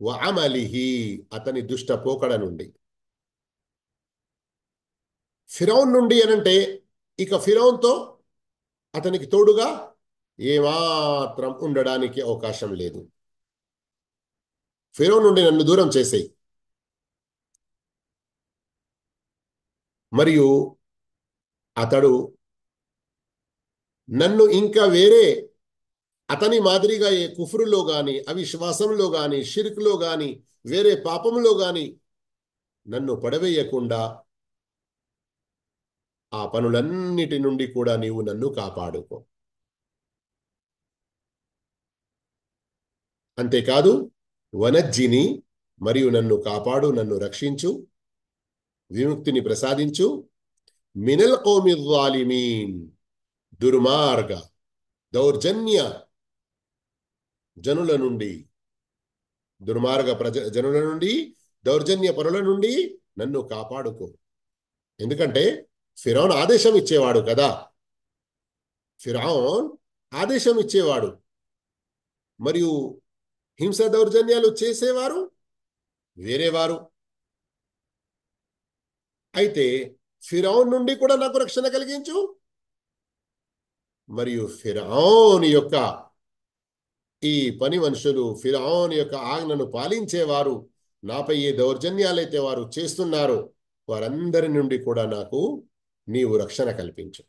వ అమలిహి, అతని దుష్ట పోకడ నుండి. ఫిరౌన్ నుండి అనంటే ఇక ఫిరౌన్తో అతనికి తోడుగా ఏమాత్రం ఉండడానికి అవకాశం లేదు. ఫిరౌన్ నుండి నన్ను దూరం చేసేయి. మరియు అతడు నన్ను ఇంకా వేరే అతని మాదిరిగా ఏ కుఫ్రులో గాని, అవిశ్వాసంలో గాని, షిర్క్లో గాని, వేరే పాపంలో గాని నన్ను పడవేయకుండా ఆ పనులన్నిటి నుండి కూడా నీవు నన్ను కాపాడుకో. అంతేకాదు, వనజ్జిని, మరియు నన్ను కాపాడు, నన్ను రక్షించు, విముక్తిని ప్రసాదించు, మినల్ కౌమి ਜ਼ਾలిమీన్, దుర్మార్గ దౌర్జన్య జనుల నుండి, జనుల నుండి, దౌర్జన్య పరుల నుండి నన్ను కాపాడుకో. ఎందుకంటే ఫిరౌన్ ఆదేశం ఇచ్చేవాడు కదా, ఫిరౌన్ ఆదేశం ఇచ్చేవాడు, మరియు హింస దౌర్జన్యాలు చేసేవారు వేరేవారు. అయితే ఫిరౌన్ నుండి కూడా నాకు రక్షణ కలిగించు, మరియు ఫిరౌన్ యొక్క ఈ పని మనుషులు, ఫిరౌన్ యొక్క ఆజ్ఞను పాలించేవారు, నాపై ఏ దౌర్జన్యాలైతే వారు చేస్తున్నారో వారందరి నుండి కూడా నాకు నీవు రక్షణ కల్పించు.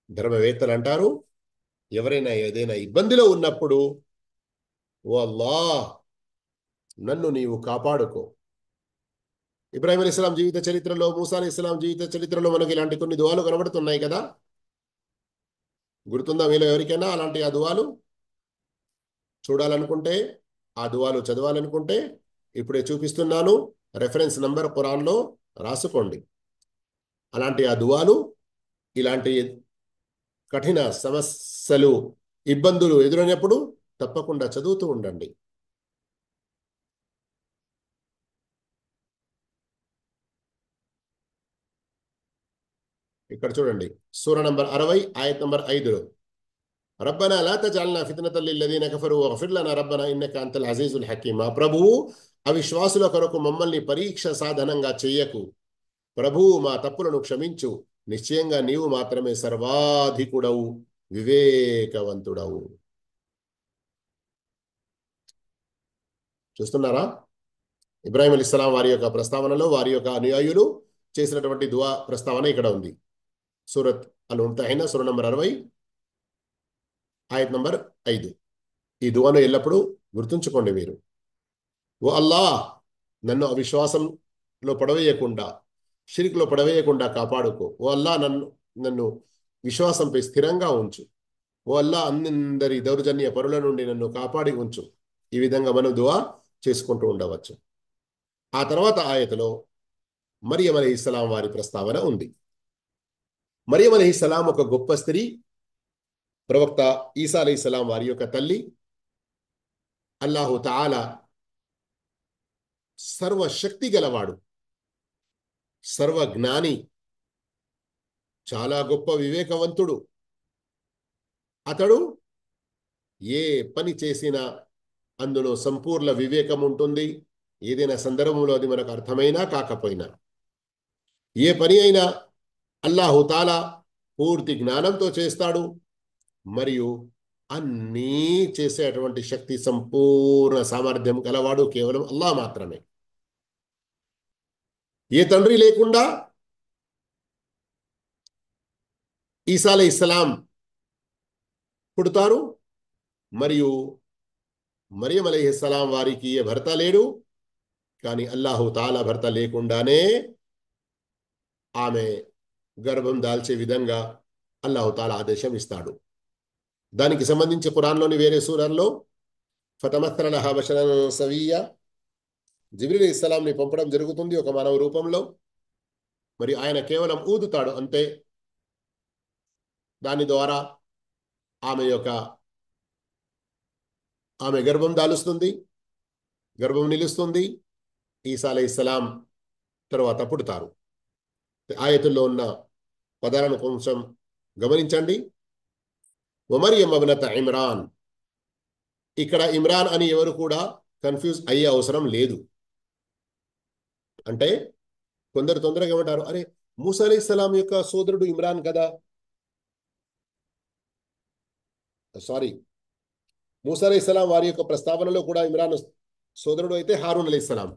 ధర్మవేత్తలు అంటారు, ఎవరైనా ఏదైనా ఇబ్బందిలో ఉన్నప్పుడు, ఓ అల్లాహ్, నన్ను నీవు కాపాడుకో. ఇబ్రాహిం అలైహిస్సలాం జీవిత చరిత్రలో, మూసా అలైహిస్సలాం జీవిత చరిత్రలో మనకి ఇలాంటి కొన్ని దువాలు కనబడుతున్నాయి కదా. గుర్తుందా మీలో ఎవరికైనా అలాంటి ఆ దువాలు? చూడాలనుకుంటే, ఆ దువాలు చదవాలనుకుంటే ఇప్పుడే చూపిస్తున్నాను, రెఫరెన్స్ నంబర్ ఖురాన్లో రాసుకోండి. అలాంటి ఆ దువాలు ఇలాంటి కఠిన సమస్యలు, ఇబ్బందులు ఎదురైనప్పుడు తప్పకుండా చదువుతూ ఉండండి. ఇక్కడ చూడండి, సూర నంబర్ 60 ఆయత్ నంబర్ 5లో రబ్బనా లా తజఅల్నా ఫిత్నతల్ లిల్లదీన కఫరు వగ్ఫిర్ లనా రబ్బనా ఇన్నక అంతల్ అజీజుల్ హకీమ్. మా ప్రభువు అవిశ్వాసుల కొరకు మమ్మల్ని పరీక్ష సాధనంగా చెయ్యకు. ప్రభువు మా తప్పులను క్షమించు, నిశ్చయంగా నీవు మాత్రమే సర్వాధికుడవు, వివేకవంతుడవు. చూస్తున్నారా, ఇబ్రాహిం అలైహిస్సలాం వారి యొక్క ప్రస్తావనలో వారి యొక్క అనుయాయులు చేసినటువంటి దువా ప్రస్తావన ఇక్కడ ఉంది. సూరత్ అల్ ముమ్తహినా సూర నంబర్ 60 ఆయత్ నంబర్ 5. ఈ దువాను ఎల్లప్పుడూ గుర్తుంచుకోండి మీరు. ఓ అల్లాహ్, నన్ను అవిశ్వాసంలో పడవేయకుండా, షిరిక్లో పడవేయకుండా కాపాడుకో. ఓ అల్లాహ్, నన్ను విశ్వాసంపై స్థిరంగా ఉంచు. ఓ అల్లాహ్, అందరి దౌర్జన్య పరుల నుండి నన్ను కాపాడి ఉంచు. ఈ విధంగా మనం దువా చేసుకుంటూ ఉండవచ్చు. ఆ తర్వాత ఆయతలో మరియం అలైహిస్సలాం వారి ప్రస్తావన ఉంది. మరియం అలైహిస్సలాం ఒక గొప్ప స్త్రీ, ప్రవక్త ఈసా అలైహిస్సలాం వారి యొక్క తల్లి. అల్లాహు తాలా సర్వశక్తి గలవాడు, సర్వజ్ఞాని, చాలా గొప్ప వివేకవంతుడు. అతడు ఏ పని చేసినా అందులో సంపూర్ణ వివేకం ఉంటుంది. ఏదైనా సందర్భంలో అది మనకు అర్థమైనా కాకపోయినా, ఏ పని అయినా అల్లాహు తాలా పూర్తి జ్ఞానంతో చేస్తాడు. మరియు అన్నీ చేసేటువంటి శక్తి, సంపూర్ణ సామర్థ్యం గలవాడు కేవలం అల్లాహ్ మాత్రమే. ఏ తండ్రి లేకుండా ఈసా అలైహిస్సలాం పుడతారు, మరియు మరియం అలైహిస్సలాం వారికి ఏ భర్త లేడు. కానీ అల్లాహు తాలా భర్త లేకుండానే ఆమె గర్భం దాల్చే విధంగా అల్లాహు తాలా ఆదేశం ఇస్తాడు. దానికి సంబంధించి ఖురాన్లోని వేరే సూరల్లో ఫతమస్సల లహా బషరన్ సవియ్యా, జిబ్రీల్ అలైహిస్సలాంని పంపడం జరుగుతుంది ఒక మానవ రూపంలో. మరి ఆయన కేవలం ఊదుతాడు అంతే. దాని ద్వారా ఆమె గర్భం దాలుస్తుంది, గర్భం నిలుస్తుంది. ఈసా అలైహిస్సలాం తర్వాత పుడతారు. ఆయతుల్లో ఉన్న పదాలను కొంచెం గమనించండి. వమరియమ్ అబ్నత ఇమ్రాన్, ఇక్కడ ఇమ్రాన్ అని ఎవరు కూడా కన్ఫ్యూజ్ అయ్యే అవసరం లేదు. అంటే కొందరు తొందరగా ఏమంటారు, అరే మూసా అలైహిస్సలాం యొక్క సోదరుడు ఇమ్రాన్ కదా, సారీ, మూసా అలైహిస్సలాం వారి యొక్క ప్రస్తావనలో కూడా ఇమ్రాన్ సోదరుడు అయితే హారూన్ అలైహిస్సలాం,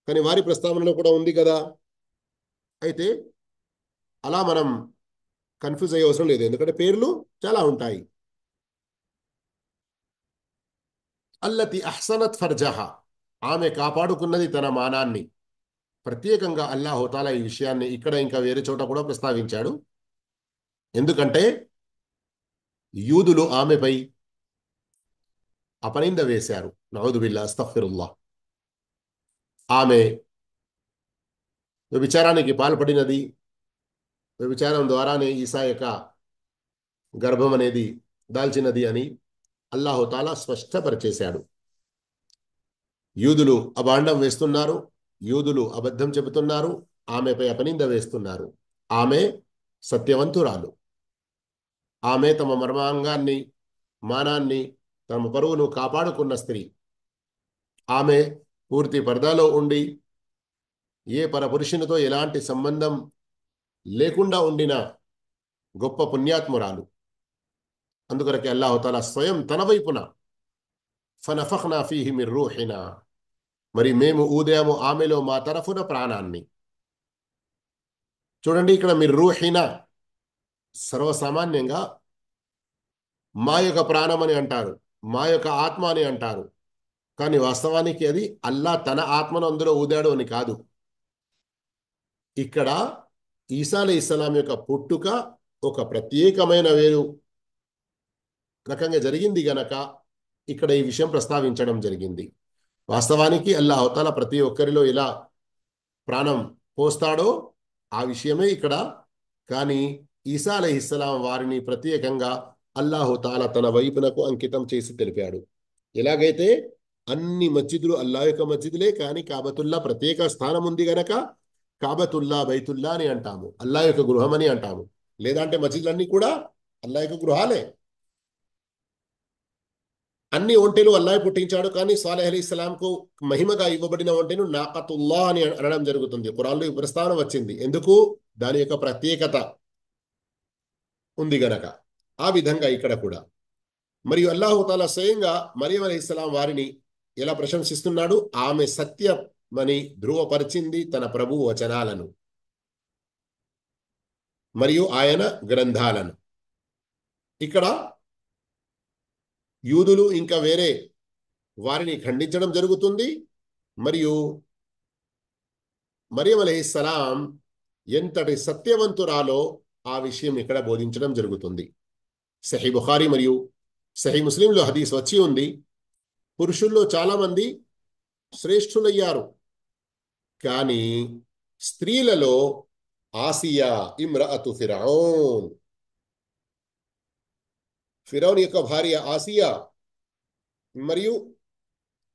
కానీ వారి ప్రస్తావనలో కూడా ఉంది కదా. అయితే అలా మనం కన్ఫ్యూజ్ అయ్యే అవసరం లేదు, ఎందుకంటే పేర్లు చాలా ఉంటాయి. అల్లతి అహ్సనత్ ఫర్జహా, ఆమె కాపాడుకున్నది తన మానాన్ని. ప్రత్యేకంగా అల్లాహు తాలా ఈ విషయాన్ని ఇక్కడ ఇంకా వేరే చోట కూడా ప్రస్తావించాడు. ఎందుకంటే యూదులు ఆమెపై అపనింద వేశారు. నౌదు బిల్లా, అస్తగ్ఫిరుల్లాహ్. ఆమె వ్యభిచారానికి పాల్పడినది, వ్యభిచారం ద్వారానే ఈసా యొక్క గర్భం అనేది దాల్చినది అని అల్లాహు తాలా స్పష్టపరిచేశాడు. యూదులు అభాండం వేస్తున్నారు, యూదులు అబద్ధం చెబుతున్నారు, ఆమెపై అపనింద వేస్తున్నారు. ఆమె సత్యవంతురాలు. ఆమె తమ మర్మాంగాన్ని, మానాన్ని, తమ పరువును కాపాడుకున్న స్త్రీ. ఆమె పూర్తి పర్దాలో ఉండి ఏ పరపురుషునితో ఎలాంటి సంబంధం లేకుండా ఉండిన గొప్ప పుణ్యాత్మురాలు. అందుకొరకే అల్లాహు తాలా స్వయం తన వైపున ఫనఫఖ్నా ఫీహి మిర్ రూహినా, మరి మేము ఊదాము ఆమెలో మా తరఫున ప్రాణాన్ని. చూడండి, ఇక్కడ మిర్ రూహినా సర్వసామాన్యంగా మా యొక్క ప్రాణం అని అంటారు, మా యొక్క ఆత్మ అని అంటారు. కానీ వాస్తవానికి అది అల్లా తన ఆత్మను అందులో ఊదాడు అని కాదు. ఇక్కడ ఈసా అలైహిస్సలాం యొక్క పుట్టుక ఒక ప్రత్యేకమైన వేరు రకంగా జరిగింది గనక ఇక్కడ ఈ విషయం ప్రస్తావించడం జరిగింది. వాస్తవానికి అల్లాహు తాలా ప్రతి ఒక్కరిలో ఎలా ప్రాణం పోస్తాడో ఆ విషయమే ఇక్కడ. కానీ ఈసా అలైహిస్సలాం వారిని ప్రత్యేకంగా అల్లాహుతాలా తన వైపునకు అంకితం చేసి తెలిపాడు. ఎలాగైతే అన్ని మస్జిదులు అల్లా యొక్క మస్జిదులే, కానీ కాబతుల్లా ప్రత్యేక స్థానం ఉంది గనక కాబతుల్లా బైతుల్లా అని అంటాము, అల్లా యొక్క గృహం అని అంటాము. లేదంటే మస్జిదులన్నీ కూడా అల్లా యొక్క గృహాలే. అన్ని ఒంటెలు అల్లాహ్ పుట్టించాడు, కానీ సాలెహ్ అలైహిస్సలాంకు మహిమగా ఇవ్వబడిన ఒంటెను నాకతుల్లా అని అనడం జరుగుతుంది. ఖురాన్లో ఈ ప్రస్తావన వచ్చింది. ఎందుకు? దాని యొక్క ప్రత్యేకత ఉంది గనక. ఆ విధంగా ఇక్కడ కూడా. మరియు అల్లాహుతాలా స్వయంగా మరియం అలైహిస్సలాం వారిని ఎలా ప్రశంసిస్తున్నాడు? ఆమె సత్యమని ధృవపరిచింది తన ప్రభు వచనాలను మరియు ఆయన గ్రంథాలను. ఇక్కడ యూదులు ఇంకా వేరే వారిని ఖండించడం జరుగుతుంది. మరియు మరియం అలైహిస్సలాం ఎంతటి సత్యవంతురాలో ఆ విషయం ఇక్కడ బోధించడం జరుగుతుంది. సహీ బుఖారీ మరియు సహీ ముస్లింలో హదీస్ వచ్చి ఉంది, పురుషుల్లో చాలా మంది శ్రేష్ఠులయ్యారు, కానీ స్త్రీలలో ఆసియా ఇమ్రఅతు ఫిరౌన్, ఫిరౌన్ యొక్క భార్య ఆసియా మరియు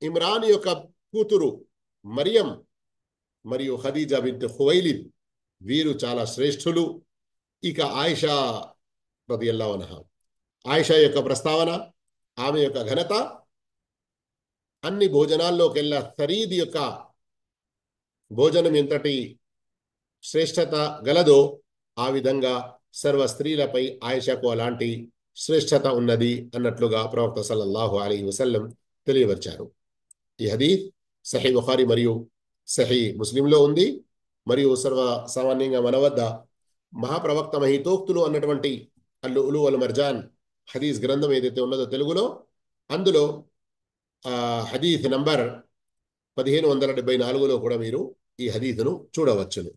ఇమ్రాన్ యొక్క కూతురు మరియం మరియు ఖదీజా బింత్ ఖువైలిద్ వీరు చాలా శ్రేష్ఠులు. ఇక ఆయిషా రదియల్లాహు అన్హా, ఆయిషా యొక్క ప్రస్తావన, ఆమె యొక్క ఘనత అన్ని భోజనాల్లోకెల్లా ఖరీద్ యొక్క భోజనం ఎంతటి శ్రేష్టత గలదో ఆ విధంగా సర్వ స్త్రీలపై ఆయిషాకు అలాంటి శ్రేష్టత ఉన్నది అన్నట్లుగా ప్రవక్త సల్లల్లాహు అలైహి వసల్లం తెలియవచ్చారు. ఈ హదీస్ సహీ బుఖారీ మరియు సహీ ముస్లింలో ఉంది. మరియు సర్వ సామాన్యంగా మన వద్ద మహాప్రవక్త మహితోక్తులు అన్నటువంటి అల్లులు అల్ మర్జాన్ హదీస్ గ్రంథం ఏదైతే ఉన్నదో తెలుగులో, అందులో హదీస్ నంబర్ 1574లో కూడా మీరు ఈ హదీసును చూడవచ్చును.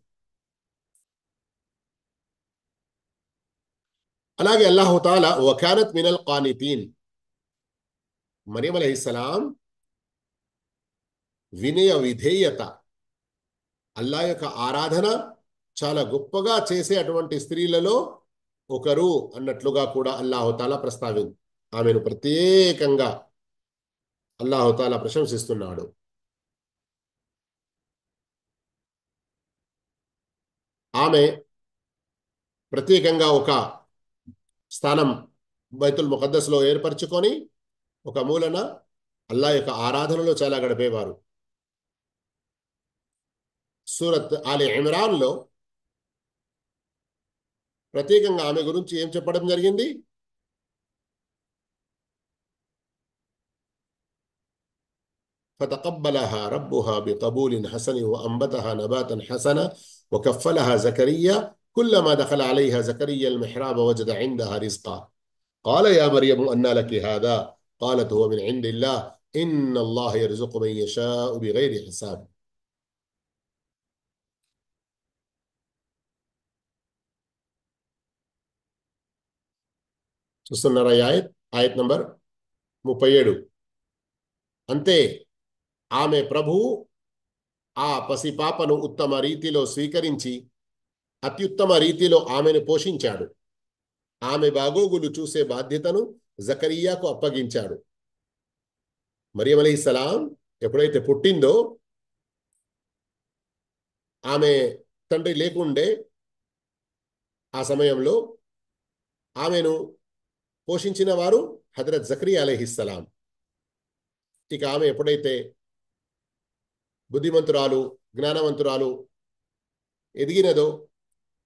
అలాగే అల్లాహు తాలా వకానత్ మినల్ ఖానితీన్, మరియం అలైహిస్సలాం వినయ విధేయత, అల్లాహ్ యొక్క ఆరాధన చాలా గొప్పగా చేసే అటువంటి స్త్రీలలో ఒకరు అన్నట్లుగా కూడా అల్లాహు తాలా ప్రస్తావించి ఆమెను ప్రత్యేకంగా అల్లాహు తాలా ప్రశంసిస్తున్నాడు. ఆమె ప్రత్యేకంగా ఒక స్థానం బైతుల్ ముఖద్దస్లో ఏర్పరచుకొని ఒక మూలన అల్లాహ్ యొక్క ఆరాధనలో చాలా గడిపేవారు. సూరత్ ఆలి ఇమ్రాన్లో ప్రత్యేకంగా ఆమె గురించి ఏం చెప్పడం జరిగింది? فتقبلها ربها بقبول حسن وأنبتها نباتا حسنا وكفلها زكريا كلما دخل عليها زكريا المحراب وجد عندها رزقا قال يا مريم أنى لك هذا قالت هو من عند الله إن الله يرزق من يشاء بغير حساب. చూస్తున్నారా ఆయత్ నంబర్ 37. అంతే ఆమె ప్రభువు ఆ పసిపాపను ఉత్తమ రీతిలో స్వీకరించి అత్యుత్తమ రీతిలో ఆమెను పోషించాడు. ఆమె బాగోగులు చూసే బాధ్యతను జకరియాకు అప్పగించాడు. మరియం అలైహిస్సలాం ఎప్పుడైతే పుట్టిందో ఆమె తండ్రి లేకుండే ఆ సమయంలో ఆమెను పోషించిన వారు హజరత్ జకరియా అలైహిస్సలాం. ఇక ఆమె ఎప్పుడైతే బుద్ధిమంతురాలు జ్ఞానవంతురాలు ఎదిగినదో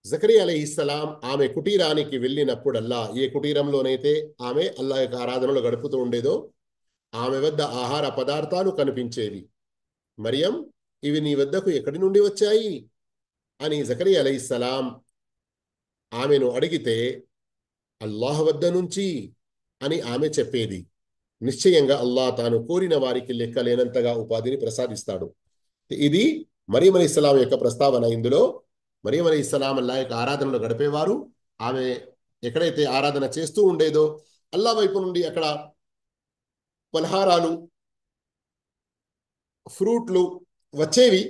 జకరియా అలైహిస్సలాం ఆమె కుటీరానికి వెళ్ళినప్పుడల్లా, ఏ కుటీరంలోనైతే ఆమె అల్లాహ్ యొక్క ఆరాధనలో గడుపుతూ ఉండేదో ఆమె వద్ద ఆహార పదార్థాలు కనిపించేవి. మరియం, ఇవి నీ వద్దకు ఎక్కడి నుండి వచ్చాయి అని జకరియా అలైహిస్సలాం ఆమెను అడిగితే అల్లాహ్ వద్ద నుంచి అని ఆమె చెప్పేది. నిశ్చయంగా అల్లాహ్ తాను కోరిన వారికి లెక్కలేనంతగా ఉపాధిని ప్రసాదిస్తాడు. ఇది మరియం అలైహిస్సలాం యొక్క ప్రస్తావన. ఇందులో మరియం అలైహిస్సలాం అల్లాహ్ యొక్క ఆరాధనలో గడిపేవారు. ఆమె ఎక్కడైతే ఆరాధన చేస్తూ ఉండేదో అల్లాహ్ వైపు నుండి అక్కడ పలహారాలు ఫ్రూట్లు వచ్చేవి,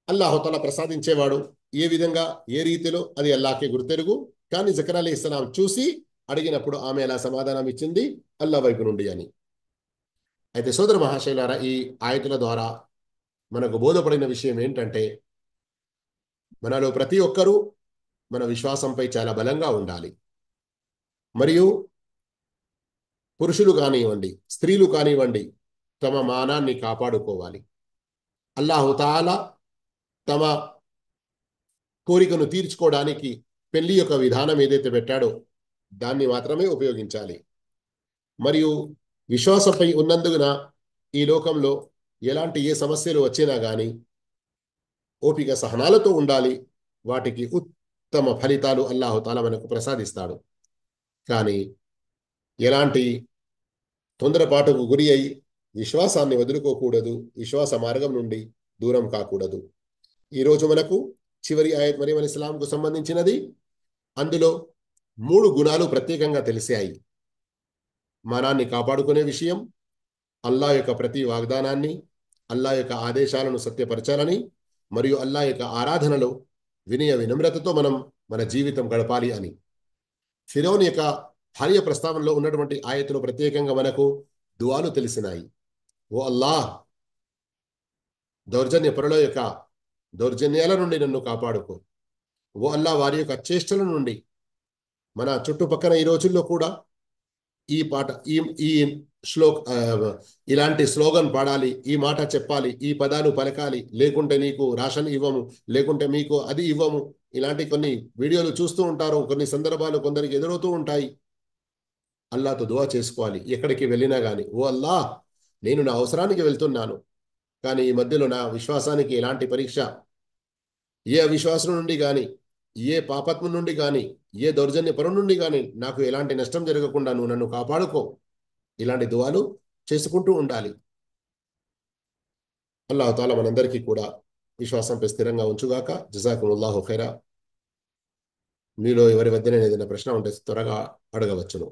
అల్లాహు తఆలా ప్రసాదించేవాడు. ఏ విధంగా ఏ రీతిలో అది అల్లాహ్కే గుర్తెరుగు. కానీ జకరియా అలైహిస్సలాం చూసి అడిగినప్పుడు ఆమె ఎలా సమాధానం ఇచ్చింది, అల్లా వైపు నుండి అని. అయితే సోదర మహాశైలారా, ఈ ఆయతుల ద్వారా మనకు బోధపడిన విషయం ఏంటంటే, మనలో ప్రతి ఒక్కరూ మన విశ్వాసంపై చాలా బలంగా ఉండాలి. మరియు పురుషులు కానివ్వండి, స్త్రీలు కానివ్వండి, తమ మానాన్ని కాపాడుకోవాలి. అల్లాహుతాలా తమ కోరికను తీర్చుకోవడానికి పెళ్లి యొక్క విధానం ఏదైతే పెట్టాడో దాన్ని మాత్రమే ఉపయోగించాలి. మరియు విశ్వాసంపై ఉన్నందున ఈ లోకంలో ఎలాంటి ఏ సమస్యలు వచ్చినా కానీ ఓపిక సహనాలతో ఉండాలి. వాటికి ఉత్తమ ఫలితాలు అల్లాహుతాలా మనకు ప్రసాదిస్తాడు. కానీ ఎలాంటి తొందరపాటుకు గురి అయి విశ్వాసాన్ని వదులుకోకూడదు, విశ్వాస మార్గం నుండి దూరం కాకూడదు. ఈరోజు మనకు చివరి ఆయత్ మరియం అలైహిస్సలాంకు సంబంధించినది. అందులో 3 గుణాలు ప్రత్యేకంగా తెలిసాయి. మానాన్ని కాపాడుకునే విషయం, అల్లా యొక్క ప్రతి వాగ్దానాన్ని, అల్లా యొక్క ఆదేశాలను సత్యపరచాలని, మరియు అల్లా యొక్క ఆరాధనలో వినయ వినమ్రతతో మనం మన జీవితం గడపాలి అని. ఫిరౌన్ యొక్క భార్య ప్రస్తావనలో ఉన్నటువంటి ఆయతులు ప్రత్యేకంగా మనకు దువాలు తెలిసినాయి. ఓ అల్లాహ్, దౌర్జన్య పరుల యొక్క దౌర్జన్యాల నుండి నన్ను కాపాడుకో. ఓ అల్లా, వారి యొక్క చేష్టల నుండి. మన చుట్టుపక్కల ఈ రోజుల్లో కూడా ఈ పాట ఈ ఈ ఇలాంటి స్లోగన్ పాడాలి, ఈ మాట చెప్పాలి, ఈ పదాలు పలకాలి, లేకుంటే నీకు రాషన్ ఇవ్వము, లేకుంటే మీకు అది ఇవ్వము. ఇలాంటి కొన్ని వీడియోలు చూస్తూ ఉంటారు. కొన్ని సందర్భాలు కొందరికి ఎదురవుతూ ఉంటాయి. అల్లాతో దువా చేసుకోవాలి ఎక్కడికి వెళ్ళినా కానీ. ఓ అల్లా, నేను నా అవసరానికి వెళ్తున్నాను, కానీ ఈ మధ్యలో నా విశ్వాసానికి ఎలాంటి పరీక్ష, ఏ అవిశ్వాసం నుండి కానీ, ఏ పాపత్వం నుండి కానీ, ఏ దౌర్జన్య పరం నుండి కానీ నాకు ఎలాంటి నష్టం జరగకుండా నువ్వు నన్ను కాపాడుకో. ఇలాంటి దువాలు చేసుకుంటూ ఉండాలి. అల్లాహ్ తాలా మనందరికీ కూడా విశ్వాసంపై స్థిరంగా ఉంచుగాక. జజాకుముల్లాహు ఖైరా. మీలో ఎవరి వద్దనే ఏదైనా ప్రశ్న ఉంటే త్వరగా అడగవచ్చును.